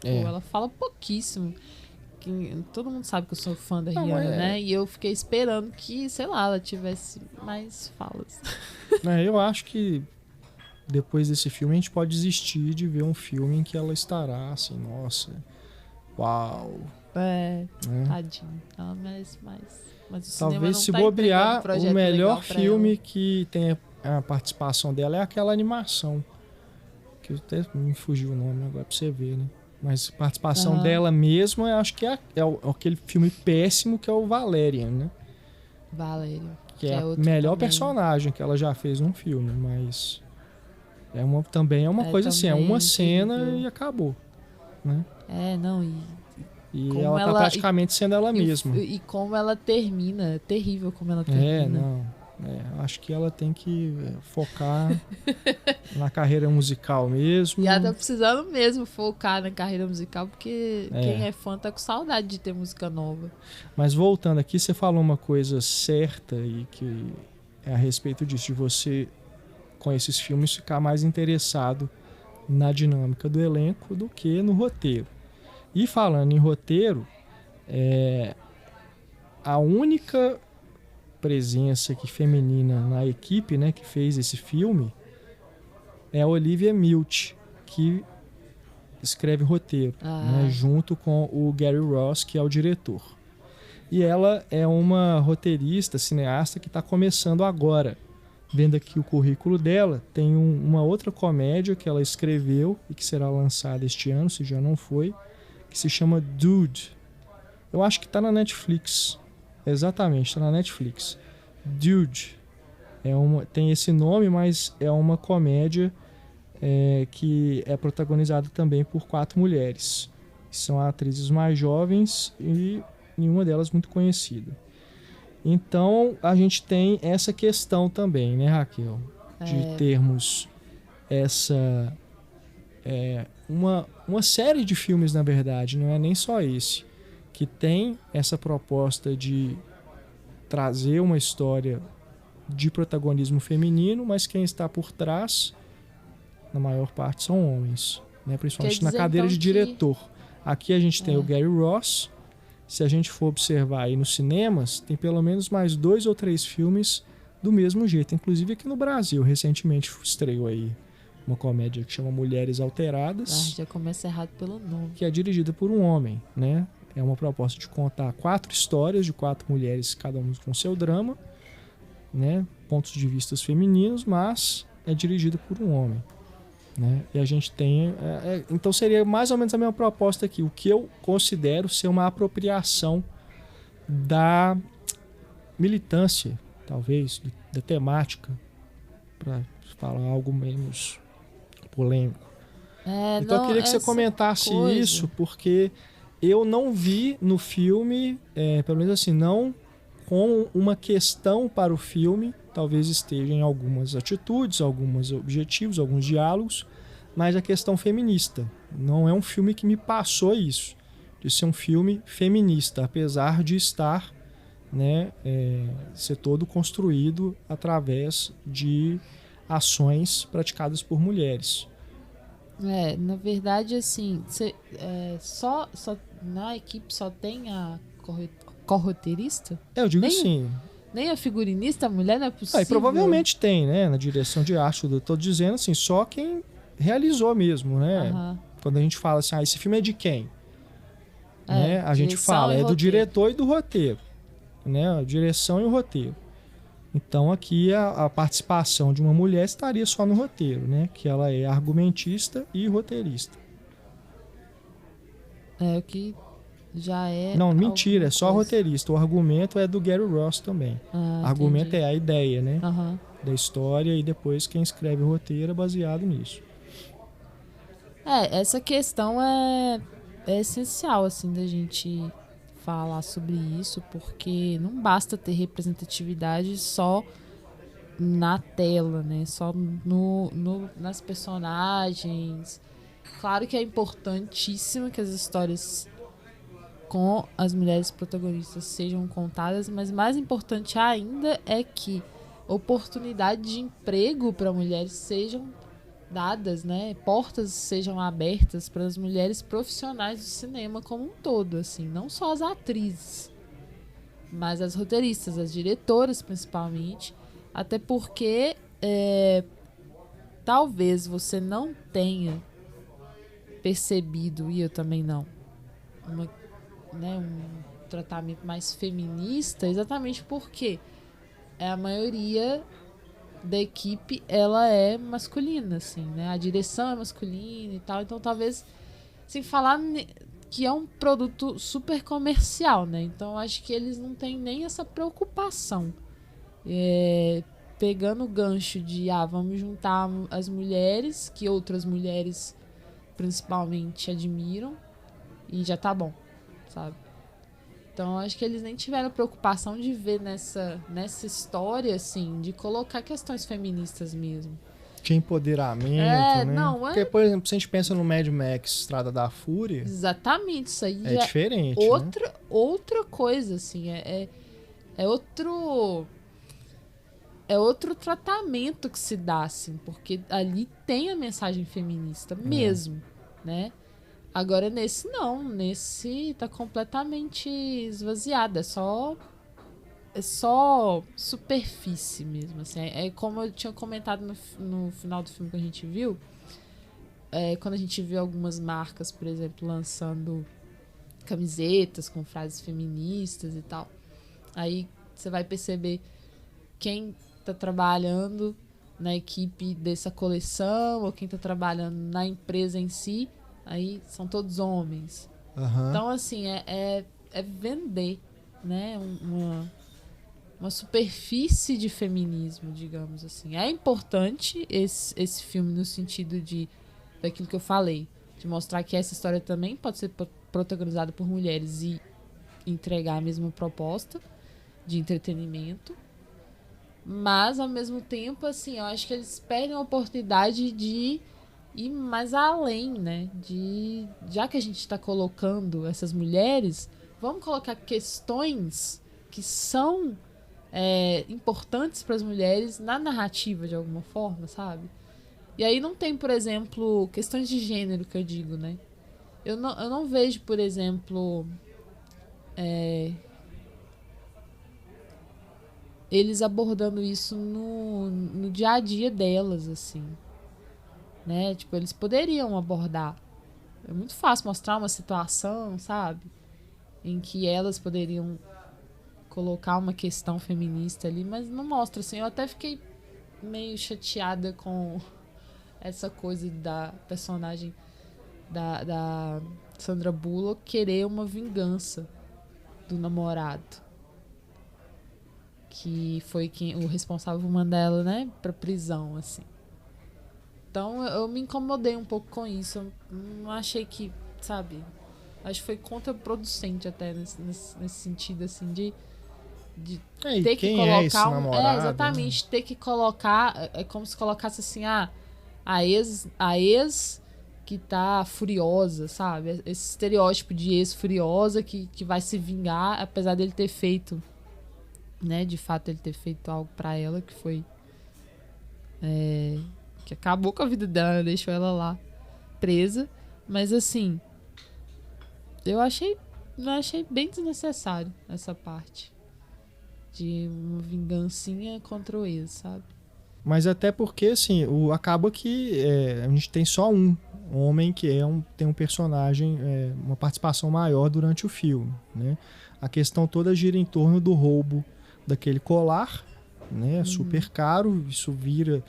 S2: ela fala pouquíssimo. Todo mundo sabe que eu sou fã da Rihanna, né? E eu fiquei esperando que, sei lá, ela tivesse mais falas.
S1: Eu acho que depois desse filme a gente pode desistir de ver um filme em que ela estará assim, nossa, uau.
S2: Tadinho. Ela merece mais. Mas o
S1: talvez,
S2: não
S1: se
S2: tá
S1: bobear, o melhor filme
S2: ela.
S1: que tem a participação dela é aquela animação. Que até me fugiu o nome agora pra você ver, né? Mas a participação dela mesma, eu acho que é aquele filme péssimo que é o Valerian, né?
S2: Valerian.
S1: Que é a melhor personagem que ela já fez num filme, mas também é uma coisa assim, é uma cena e acabou, né? E ela tá praticamente sendo ela mesma.
S2: E como ela termina, é terrível como ela termina.
S1: Acho que ela tem que focar na carreira musical mesmo.
S2: E ela tá precisando mesmo focar na carreira musical, porque quem é fã tá com saudade de ter música nova.
S1: Mas voltando aqui, você falou uma coisa certa e que é a respeito disso, de você, com esses filmes, ficar mais interessado na dinâmica do elenco do que no roteiro. E falando em roteiro, a única presença aqui feminina na equipe, né, que fez esse filme é a Olivia Milch, que escreve roteiro, né, junto com o Gary Ross, que é o diretor. E ela é uma roteirista, cineasta que está começando agora. Vendo aqui o currículo dela, tem uma outra comédia que ela escreveu e que será lançada este ano, se já não foi, que se chama Dude. Eu acho que está na Netflix. Exatamente, está na Netflix. Dude. Tem esse nome, mas é uma comédia que é protagonizada também por 4 mulheres. São atrizes mais jovens e nenhuma delas muito conhecida. Então, a gente tem essa questão também, né, Raquel? De termos uma série de filmes, na verdade, não é nem só esse, que tem essa proposta de trazer uma história de protagonismo feminino, mas quem está por trás, na maior parte, são homens, né? Principalmente na cadeira de diretor. Aqui a gente tem o Gary Ross. Se a gente for observar aí nos cinemas, tem pelo menos mais 2 ou 3 filmes do mesmo jeito. Inclusive aqui no Brasil, recentemente estreou aí uma comédia que chama Mulheres Alteradas.
S2: Já começa errado pelo nome.
S1: Que é dirigida por um homem, né? É uma proposta de contar 4 histórias de 4 mulheres, cada uma com seu drama, né, pontos de vista femininos, mas é dirigido por um homem, né? E a gente tem... então seria mais ou menos a mesma proposta aqui, o que eu considero ser uma apropriação da militância, talvez, da temática, para falar algo menos polêmico. Então eu queria que você comentasse isso, porque eu não vi no filme, pelo menos assim, não como uma questão para o filme, talvez esteja em algumas atitudes, alguns objetivos, alguns diálogos, mas a questão feminista. Não é um filme que me passou isso, de ser um filme feminista, apesar de estar, né, ser todo construído através de ações praticadas por mulheres.
S2: Na verdade, assim, só na equipe só tem a corroteirista?
S1: Eu digo sim.
S2: Nem a figurinista, a mulher, não é possível.
S1: E provavelmente tem, né? Na direção de arte, eu tô dizendo assim, só quem realizou mesmo, né? Quando a gente fala assim, esse filme é de quem? Né? A gente fala, do diretor e do roteiro. Né? A direção e o roteiro. Então aqui a participação de uma mulher estaria só no roteiro, né? Que ela é argumentista e roteirista.
S2: O que já é...
S1: Não, mentira, é só roteirista. O argumento é do Gary Ross também. O argumento entendi. É a ideia, né? Da história, e depois quem escreve o roteiro é baseado nisso.
S2: Essa questão é essencial, assim, da gente falar sobre isso, porque não basta ter representatividade só na tela, né? Só nas personagens. Claro que é importantíssimo que as histórias com as mulheres protagonistas sejam contadas, mas mais importante ainda é que oportunidades de emprego para mulheres sejam dadas, né? Portas sejam abertas para as mulheres profissionais do cinema como um todo, assim, não só as atrizes, mas as roteiristas, as diretoras principalmente, até porque talvez você não tenha percebido, e eu também não, um tratamento mais feminista, exatamente porque a maioria da equipe, ela é masculina, assim, né? A direção é masculina e tal, então talvez, sem falar que é um produto super comercial, né? Então acho que eles não têm nem essa preocupação. Pegando o gancho de, vamos juntar as mulheres, que outras mulheres principalmente admiram, e já tá bom, sabe? Então, acho que eles nem tiveram preocupação de ver nessa história, assim, de colocar questões feministas mesmo.
S1: De empoderamento, né?
S2: Não,
S1: porque, por exemplo, se a gente pensa no Mad Max Estrada da Fúria...
S2: Exatamente, isso aí
S1: é diferente,
S2: outra coisa, assim, é outro tratamento que se dá, assim, porque ali tem a mensagem feminista mesmo, né? Agora nesse tá completamente esvaziado, é só superfície mesmo, assim. É como eu tinha comentado no final do filme que a gente viu, quando a gente viu algumas marcas, por exemplo, lançando camisetas com frases feministas e tal, aí você vai perceber quem tá trabalhando na equipe dessa coleção ou quem tá trabalhando na empresa em si. Aí são todos homens. Então, assim, é vender, né? Uma superfície de feminismo, digamos assim. É importante esse filme no sentido daquilo que eu falei, de mostrar que essa história também pode ser protagonizada por mulheres e entregar a mesma proposta de entretenimento. Mas, ao mesmo tempo, assim, eu acho que eles perdem a oportunidade de ir mais além, né? Já que a gente está colocando essas mulheres, vamos colocar questões que são importantes para as mulheres na narrativa, de alguma forma, sabe? E aí não tem, por exemplo, questões de gênero, que eu digo, né? Eu não vejo, por exemplo, eles abordando isso no dia a dia delas, assim. Né? Tipo, eles poderiam abordar. É muito fácil mostrar uma situação, sabe? Em que elas poderiam colocar uma questão feminista ali, mas não mostra, assim. Eu até fiquei meio chateada com essa coisa da personagem da Sandra Bullock querer uma vingança do namorado, que foi o responsável por mandar ela, né, pra prisão, assim. Então eu me incomodei um pouco com isso. Eu não achei que, sabe, acho que foi contraproducente até nesse sentido, assim, de ter que colocar
S1: esse namorado,
S2: exatamente, ter que colocar, é como se colocasse assim, a ex que tá furiosa, sabe? Esse estereótipo de ex furiosa que vai se vingar, apesar dele ter feito, né, de fato ele ter feito algo pra ela que foi que acabou com a vida dela, deixou ela lá presa, mas assim, eu achei bem desnecessário essa parte de uma vingancinha contra o ex, sabe?
S1: Mas até porque, assim, acaba que a gente tem só um homem que tem um personagem, uma participação maior durante o filme, né? A questão toda gira em torno do roubo daquele colar, né? Super caro, isso vira...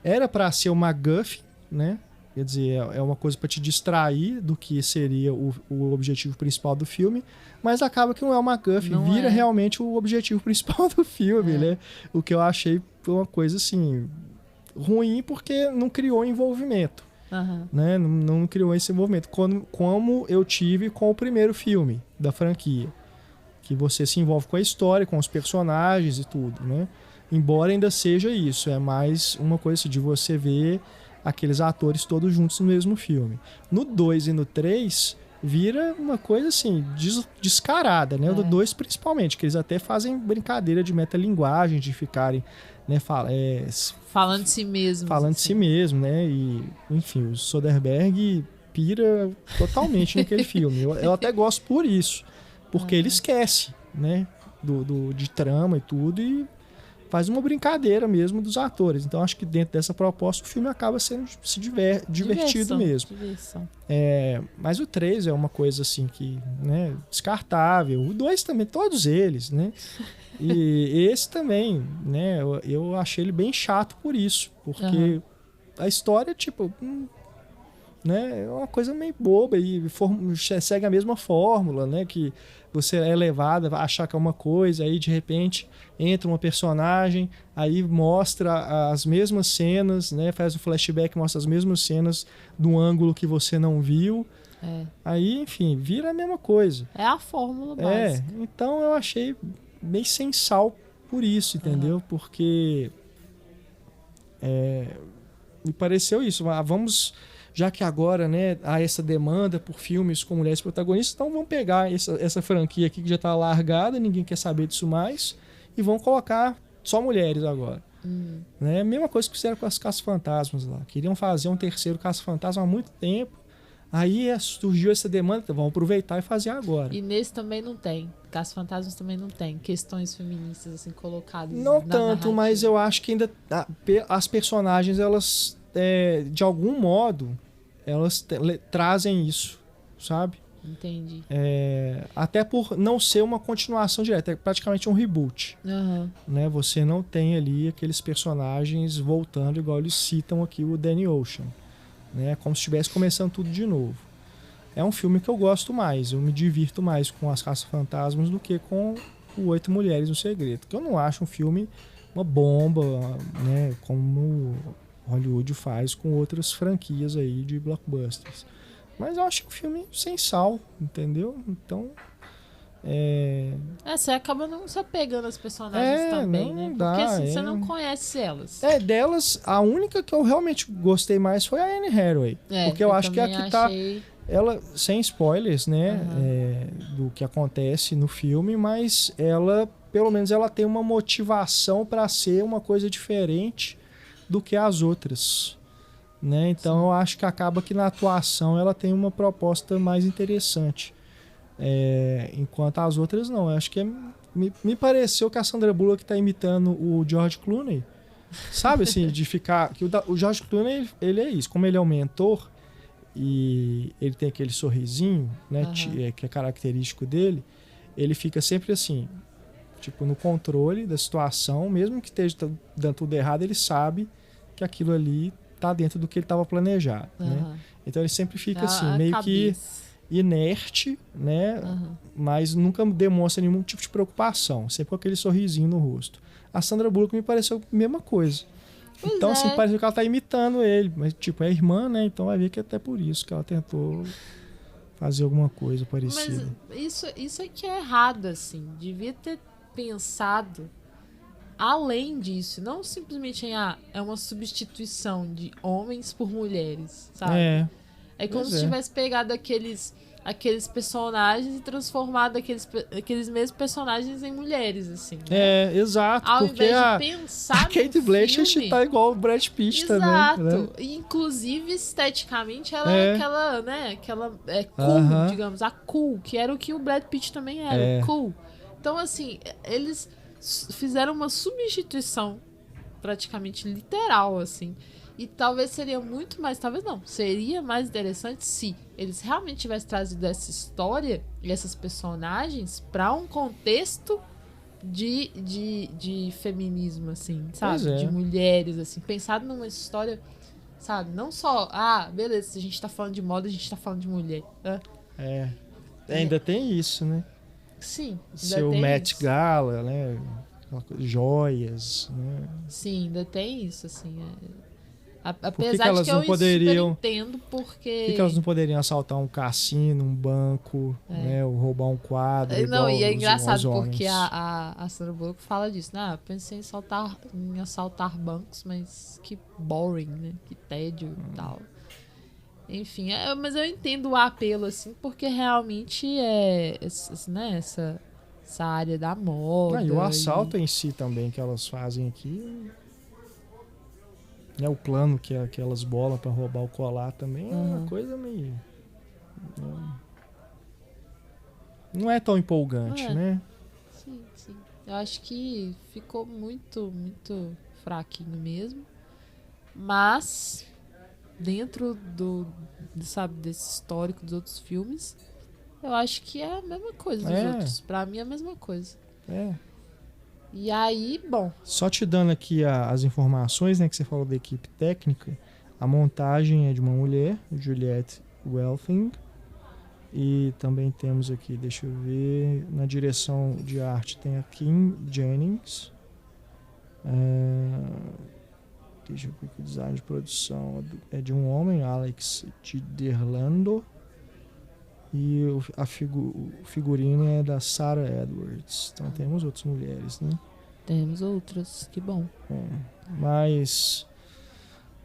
S1: Era para ser uma MacGuffin, né? Quer dizer, é uma coisa para te distrair do que seria o objetivo principal do filme, mas acaba que não é uma MacGuffin, vira realmente o objetivo principal do filme, né? O que eu achei uma coisa, assim, ruim, porque não criou envolvimento, né? Não criou esse envolvimento, como eu tive com o primeiro filme da franquia, que você se envolve com a história, com os personagens e tudo, né? Embora ainda seja isso, é mais uma coisa assim, de você ver aqueles atores todos juntos no mesmo filme. No 2 e no 3, vira uma coisa assim, descarada, né? No 2 principalmente, que eles até fazem brincadeira de metalinguagem, de ficarem, né,
S2: falando de si mesmo.
S1: Falando de si mesmo, né? E, enfim, o Soderbergh pira totalmente naquele filme. Eu até gosto por isso, porque ele esquece, né? De trama e tudo, e faz uma brincadeira mesmo dos atores. Então acho que dentro dessa proposta o filme acaba sendo divertido mesmo.
S2: Diversão.
S1: Mas o 3 é uma coisa assim que, né, descartável. O 2 também, todos eles, né? E esse também, né? Eu achei ele bem chato por isso. Porque a história, tipo... né, é uma coisa meio boba e segue a mesma fórmula, né? Que você é levado a achar que é uma coisa, aí de repente entra uma personagem, aí mostra as mesmas cenas, né? Faz um flashback, mostra as mesmas cenas do ângulo que você não viu. Aí, enfim, vira a mesma coisa.
S2: É a fórmula básica.
S1: Então eu achei meio sem sal por isso, entendeu? Porque me pareceu isso. Vamos... Já que agora, né, há essa demanda por filmes com mulheres protagonistas, então vamos pegar essa franquia aqui que já está largada, ninguém quer saber disso mais, e vão colocar só mulheres agora. Né? Mesma coisa que fizeram com as Caça-Fantasmas lá. Queriam fazer um terceiro Caça-Fantasma há muito tempo, aí surgiu essa demanda, então vamos aproveitar e fazer agora.
S2: E nesse também não tem. Caça-Fantasmas também não tem questões feministas assim colocadas.
S1: Não tanto, narrativa. Mas eu acho que ainda as personagens, elas... de algum modo, elas trazem isso, sabe?
S2: Entendi.
S1: Até por não ser uma continuação direta, é praticamente um reboot. Né? Você não tem ali aqueles personagens voltando, igual eles citam aqui o Danny Ocean. Né? Como se estivesse começando tudo de novo. É um filme que eu gosto mais, eu me divirto mais com As Caça-Fantasmas do que com o 8 Mulheres no Segredo. Porque eu não acho um filme uma bomba, né? Como Hollywood faz com outras franquias aí de blockbusters. Mas eu acho um filme sem sal, entendeu? Então...
S2: você acaba não se apegando às personagens também, né? Porque assim, você não conhece elas.
S1: Delas, a única que eu realmente gostei mais foi a Anne Hathaway. Porque eu acho que é a que tá... Ela, sem spoilers, né? Do que acontece no filme, mas ela, pelo menos, ela tem uma motivação para ser uma coisa diferente do que as outras, né? Então eu acho que acaba que na atuação ela tem uma proposta mais interessante, enquanto as outras não. Eu acho que me pareceu que a Sandra Bullock está imitando o George Clooney, sabe, assim, de ficar que o George Clooney, ele é isso, como ele é o mentor e ele tem aquele sorrisinho, né, que é característico dele. ele fica sempre assim, tipo, no controle da situação, mesmo que esteja dando tudo errado, ele sabe que aquilo ali tá dentro do que ele estava planejado, né? Então ele sempre fica assim, meio que inerte, né? Mas nunca demonstra nenhum tipo de preocupação, sempre com aquele sorrisinho no rosto. A Sandra Bullock me pareceu a mesma coisa.
S2: Pois
S1: então,
S2: é.
S1: assim, parece que ela tá imitando ele, mas tipo, é irmã, né? Então vai ver que é até por isso que ela tentou fazer alguma coisa parecida.
S2: Mas isso é que é errado, assim. Devia ter pensado além disso, não simplesmente em é uma substituição de homens por mulheres, sabe? É como se tivesse pegado aqueles personagens e transformado aqueles mesmos personagens em mulheres, assim. Né?
S1: Exato.
S2: Ao
S1: porque
S2: invés de pensar
S1: a Kate Blanchett tá igual o Brad Pitt também.
S2: Exato.
S1: Né?
S2: E, inclusive, esteticamente, ela é aquela, né? Aquela cool, digamos, a cool, que era o que o Brad Pitt também era, cool. Então, assim, eles fizeram uma substituição praticamente literal, assim. E talvez seria muito mais, talvez não, seria mais interessante se eles realmente tivessem trazido essa história e essas personagens para um contexto de feminismo, assim, sabe? De mulheres, assim, pensado numa história, sabe? Não só, beleza, se a gente tá falando de moda, a gente tá falando de mulher.
S1: Ainda tem isso, né?
S2: Sim.
S1: Seu Met Gala, né? Joias, né?
S2: Sim, ainda tem isso, assim.
S1: Apesar de que eu super
S2: entendo porque...
S1: Por que elas não poderiam assaltar um cassino, um banco, né? Ou roubar um quadro?
S2: Não, e é engraçado porque a Sandra Bullock fala disso, né? Pensei em assaltar bancos, mas que boring, né? Que tédio e tal. Enfim, mas eu entendo o apelo, assim, porque realmente né, essa área da moda.
S1: E o assalto em si também que elas fazem aqui... O plano que é aquelas bolas para roubar o colar também é uma coisa meio... Não é tão empolgante, né?
S2: Sim. Eu acho que ficou muito, muito fraquinho mesmo. Mas, dentro desse histórico dos outros filmes, eu acho que é a mesma coisa dos outros. Pra mim é a mesma coisa. E aí, bom...
S1: Só te dando aqui as informações, né, que você falou da equipe técnica, a montagem é de uma mulher, Juliette Welfing, e também temos aqui, deixa eu ver, na direção de arte tem a Kim Jennings, deixa eu ver que o design de produção é de um homem, Alex Tiderlando, e o figurino é da Sarah Edwards. Então temos outras mulheres, né?
S2: Temos outras, que bom.
S1: Mas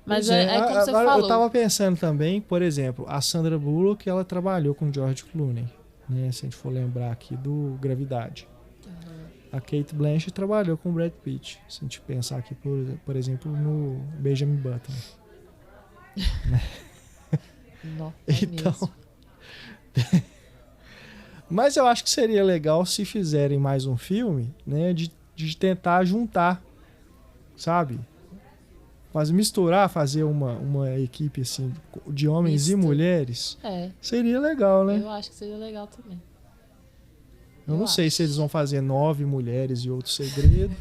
S2: como você falou.
S1: Eu tava pensando também, por exemplo, a Sandra Bullock, ela trabalhou com George Clooney, né? Se a gente for lembrar aqui do Gravidade. A Kate Blanchett trabalhou com o Brad Pitt. Se a gente pensar aqui, por exemplo, no Benjamin Button.
S2: Não,
S1: então... Mas eu acho que seria legal se fizerem mais um filme, né, de tentar juntar, sabe? Fazer uma equipe assim de homens e mulheres. Seria legal, né?
S2: Eu acho que seria legal também.
S1: Eu não sei se eles vão fazer 9 mulheres e outro segredo.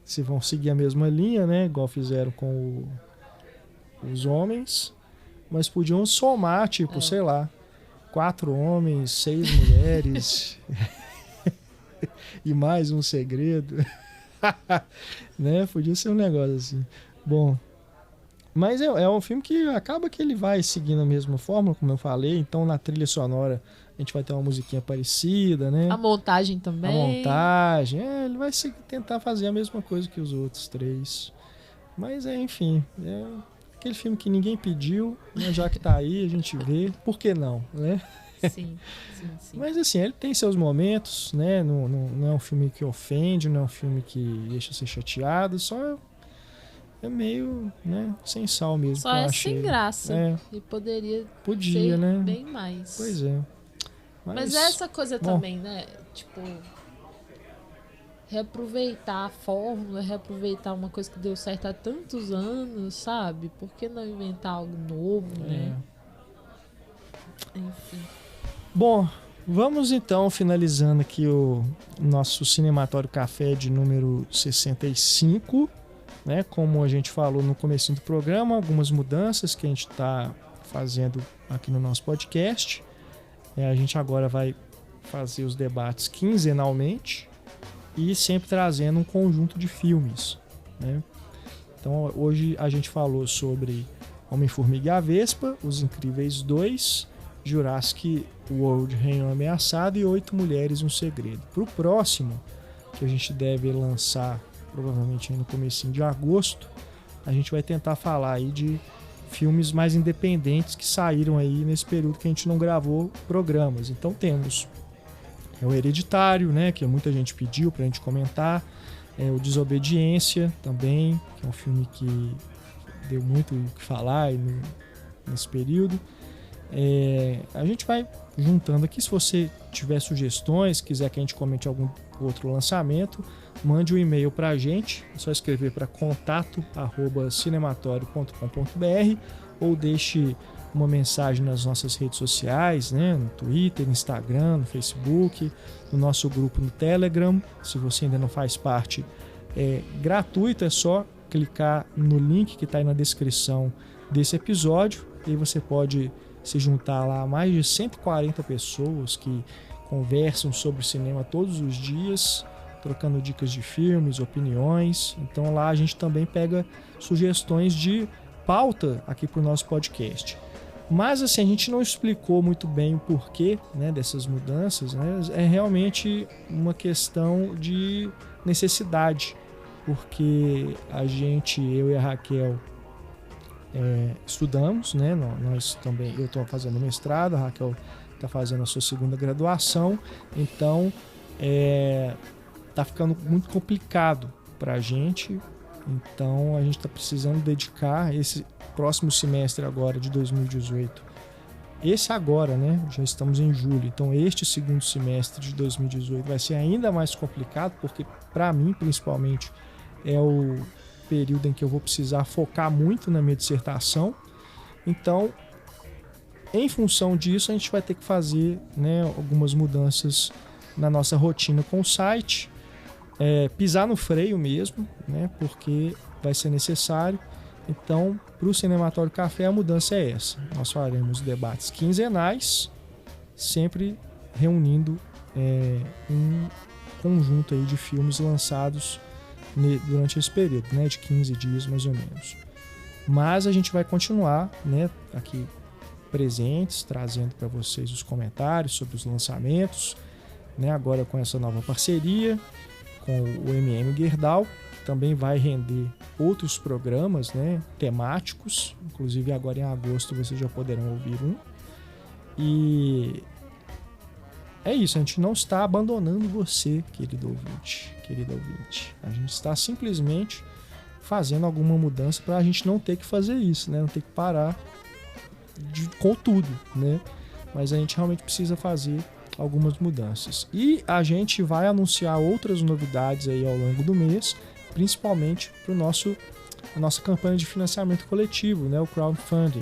S1: Se vão seguir a mesma linha, né? Igual fizeram com os homens. Mas podiam somar, tipo, sei lá, 4 homens, 6 mulheres e mais um segredo. Né? Podia ser um negócio assim. Bom, mas é um filme que acaba que ele vai seguindo a mesma fórmula, como eu falei. Então na trilha sonora a gente vai ter uma musiquinha parecida, né?
S2: A montagem também.
S1: A montagem, ele vai tentar fazer a mesma coisa que os outros 3. Mas enfim, é aquele filme que ninguém pediu, né? Já que tá aí, a gente vê. Por que não, né?
S2: Sim.
S1: Mas assim, ele tem seus momentos, né? Não é um filme que ofende, não é um filme que deixa você chateado, só é meio, né, sem sal mesmo.
S2: Só é sem graça. E podia ser,
S1: né?
S2: Bem mais.
S1: Pois é.
S2: Mas essa coisa também, né? Tipo, reaproveitar a fórmula, reaproveitar uma coisa que deu certo há tantos anos, sabe? Por que não inventar algo novo, né? Enfim.
S1: Bom, Vamos então finalizando aqui o nosso Cinematório Café de número 65, né? Como a gente falou no comecinho do programa, algumas mudanças que a gente está fazendo aqui no nosso podcast. A gente agora vai fazer os debates quinzenalmente e sempre trazendo um conjunto de filmes, né? Então hoje a gente falou sobre Homem-Formiga e a Vespa, Os Incríveis 2, Jurassic World Reino Ameaçado e 8 Mulheres e um Segredo. Para o próximo, que a gente deve lançar provavelmente no comecinho de agosto, a gente vai tentar falar aí de filmes mais independentes que saíram aí nesse período que a gente não gravou programas. Então temos o Hereditário, né, que muita gente pediu para a gente comentar, o Desobediência também, que é um filme que deu muito o que falar nesse período. A gente vai juntando aqui. Se você tiver sugestões, quiser que a gente comente algum outro lançamento, mande um e-mail para a gente. É só escrever para contato@cinematório.com.br ou deixe uma mensagem nas nossas redes sociais, né? No Twitter, no Instagram, no Facebook, no nosso grupo no Telegram. Se você ainda não faz parte, é gratuito, é só clicar no link que está aí na descrição desse episódio e você pode se juntar lá a mais de 140 pessoas que conversam sobre cinema todos os dias, trocando dicas de filmes, opiniões. Então lá a gente também pega sugestões de pauta aqui para o nosso podcast. Mas assim, a gente não explicou muito bem o porquê, né, dessas mudanças, né? É realmente uma questão de necessidade, porque eu e a Raquel estudamos, né? Nós também, eu estou fazendo mestrado, a Raquel está fazendo a sua segunda graduação, então está ficando muito complicado para a gente. Então a gente está precisando dedicar esse próximo semestre agora de 2018. Esse agora, né? Já estamos em julho, então este segundo semestre de 2018 vai ser ainda mais complicado, porque para mim, principalmente, é o período em que eu vou precisar focar muito na minha dissertação. Então, em função disso, a gente vai ter que fazer, né, algumas mudanças na nossa rotina com o site, pisar no freio mesmo, né, porque vai ser necessário. Então, para o Cinematório Café, a mudança é essa. Nós faremos debates quinzenais, sempre reunindo um conjunto aí de filmes lançados durante esse período, né, de 15 dias mais ou menos. Mas a gente vai continuar, né, aqui presentes, trazendo para vocês os comentários sobre os lançamentos, né, agora com essa nova parceria com o MM Gerdau. Também vai render outros programas, né, temáticos, inclusive agora em agosto vocês já poderão ouvir um. E é isso, a gente não está abandonando você, querido ouvinte, querida ouvinte. A gente está simplesmente fazendo alguma mudança para a gente não ter que fazer isso, né? Não ter que parar com tudo, né? Mas a gente realmente precisa fazer algumas mudanças. E a gente vai anunciar outras novidades aí ao longo do mês, principalmente para a nossa campanha de financiamento coletivo, né? O crowdfunding.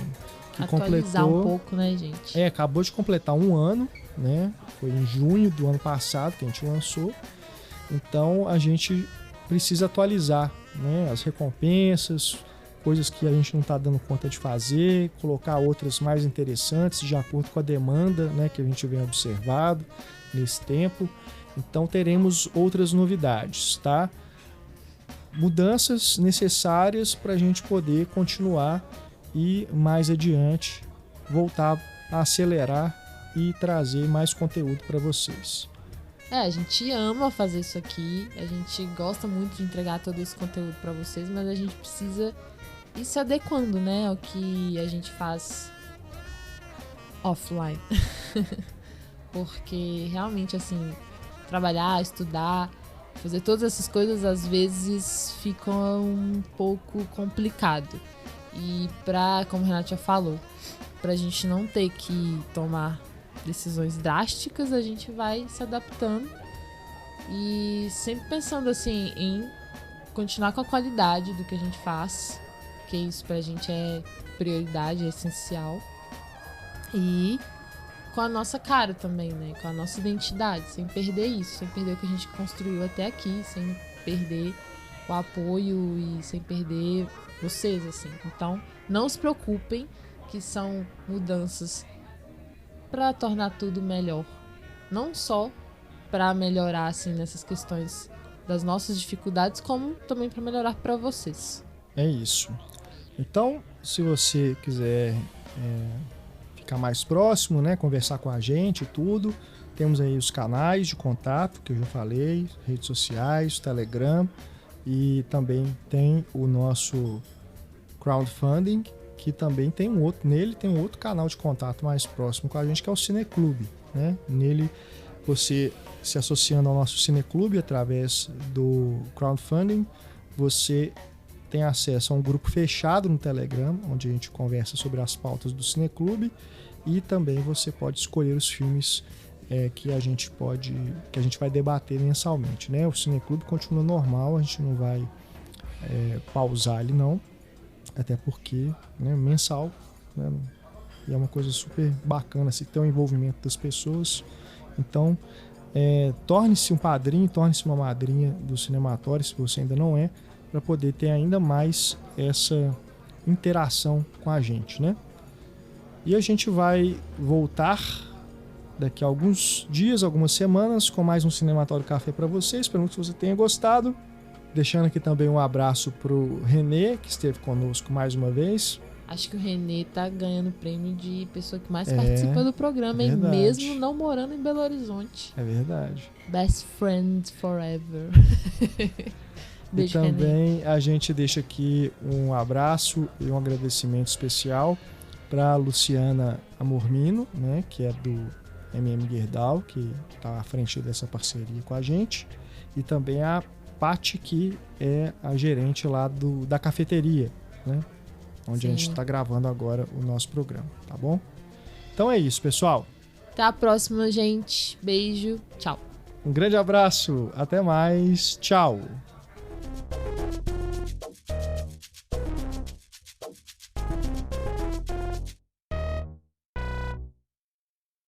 S1: Que
S2: atualizar um pouco, né, gente?
S1: Acabou de completar um ano, né? Foi em junho do ano passado que a gente lançou. Então a gente precisa atualizar, né, as recompensas, coisas que a gente não está dando conta de fazer, colocar outras mais interessantes de acordo com a demanda, né, que a gente vem observado nesse tempo. Então teremos outras novidades, tá? Mudanças necessárias para a gente poder continuar e mais adiante voltar a acelerar e trazer mais conteúdo para vocês.
S2: A gente ama fazer isso aqui, a gente gosta muito de entregar todo esse conteúdo para vocês, mas a gente precisa ir se adequando, né, ao que a gente faz offline. Porque realmente, assim, trabalhar, estudar, fazer todas essas coisas às vezes fica um pouco complicado. E como o Renato já falou, pra gente não ter que tomar decisões drásticas, a gente vai se adaptando e sempre pensando assim em continuar com a qualidade do que a gente faz, porque isso pra gente é prioridade, é essencial, e com a nossa cara também, né? Com a nossa identidade, sem perder isso, sem perder o que a gente construiu até aqui, sem perder o apoio e sem perder vocês, assim. Então, não se preocupem, que são mudanças para tornar tudo melhor. Não só para melhorar, assim, nessas questões das nossas dificuldades, como também para melhorar para vocês.
S1: É isso. Então, se você quiser ficar mais próximo, né, conversar com a gente e tudo, temos aí os canais de contato que eu já falei, redes sociais, Telegram, e também tem o nosso crowdfunding, que também tem nele tem um outro canal de contato mais próximo com a gente, que é o Cineclube, né? Nele, você se associando ao nosso Cineclube através do crowdfunding, você tem acesso a um grupo fechado no Telegram, onde a gente conversa sobre as pautas do Cineclube, e também você pode escolher os filmes que a gente vai debater mensalmente, né? O Cineclube continua normal, a gente não vai pausar ele não, até porque, né, mensal, né, e é uma coisa super bacana assim, ter o envolvimento das pessoas. Então, torne-se um padrinho, torne-se uma madrinha do Cinematório, se você ainda não é, para poder ter ainda mais essa interação com a gente, né? E a gente vai voltar daqui a alguns dias, algumas semanas, com mais um Cinematório Café para vocês. Espero que você tenha gostado. Deixando aqui também um abraço pro Renê, que esteve conosco mais uma vez.
S2: Acho que o Renê tá ganhando o prêmio de pessoa que mais participa do programa, hein?
S1: Verdade.
S2: Mesmo não morando em Belo Horizonte.
S1: É verdade.
S2: Best friend forever. Beijo,
S1: e também
S2: Renê.
S1: A gente deixa aqui um abraço e um agradecimento especial para Luciana Amormino, né, que é do MM Gerdau, que está à frente dessa parceria com a gente, e também a Paty, que é a gerente lá da cafeteria, né, onde Sim. A gente está gravando agora o nosso programa, tá bom? Então é isso, pessoal.
S2: Até a próxima, gente. Beijo. Tchau.
S1: Um grande abraço. Até mais. Tchau.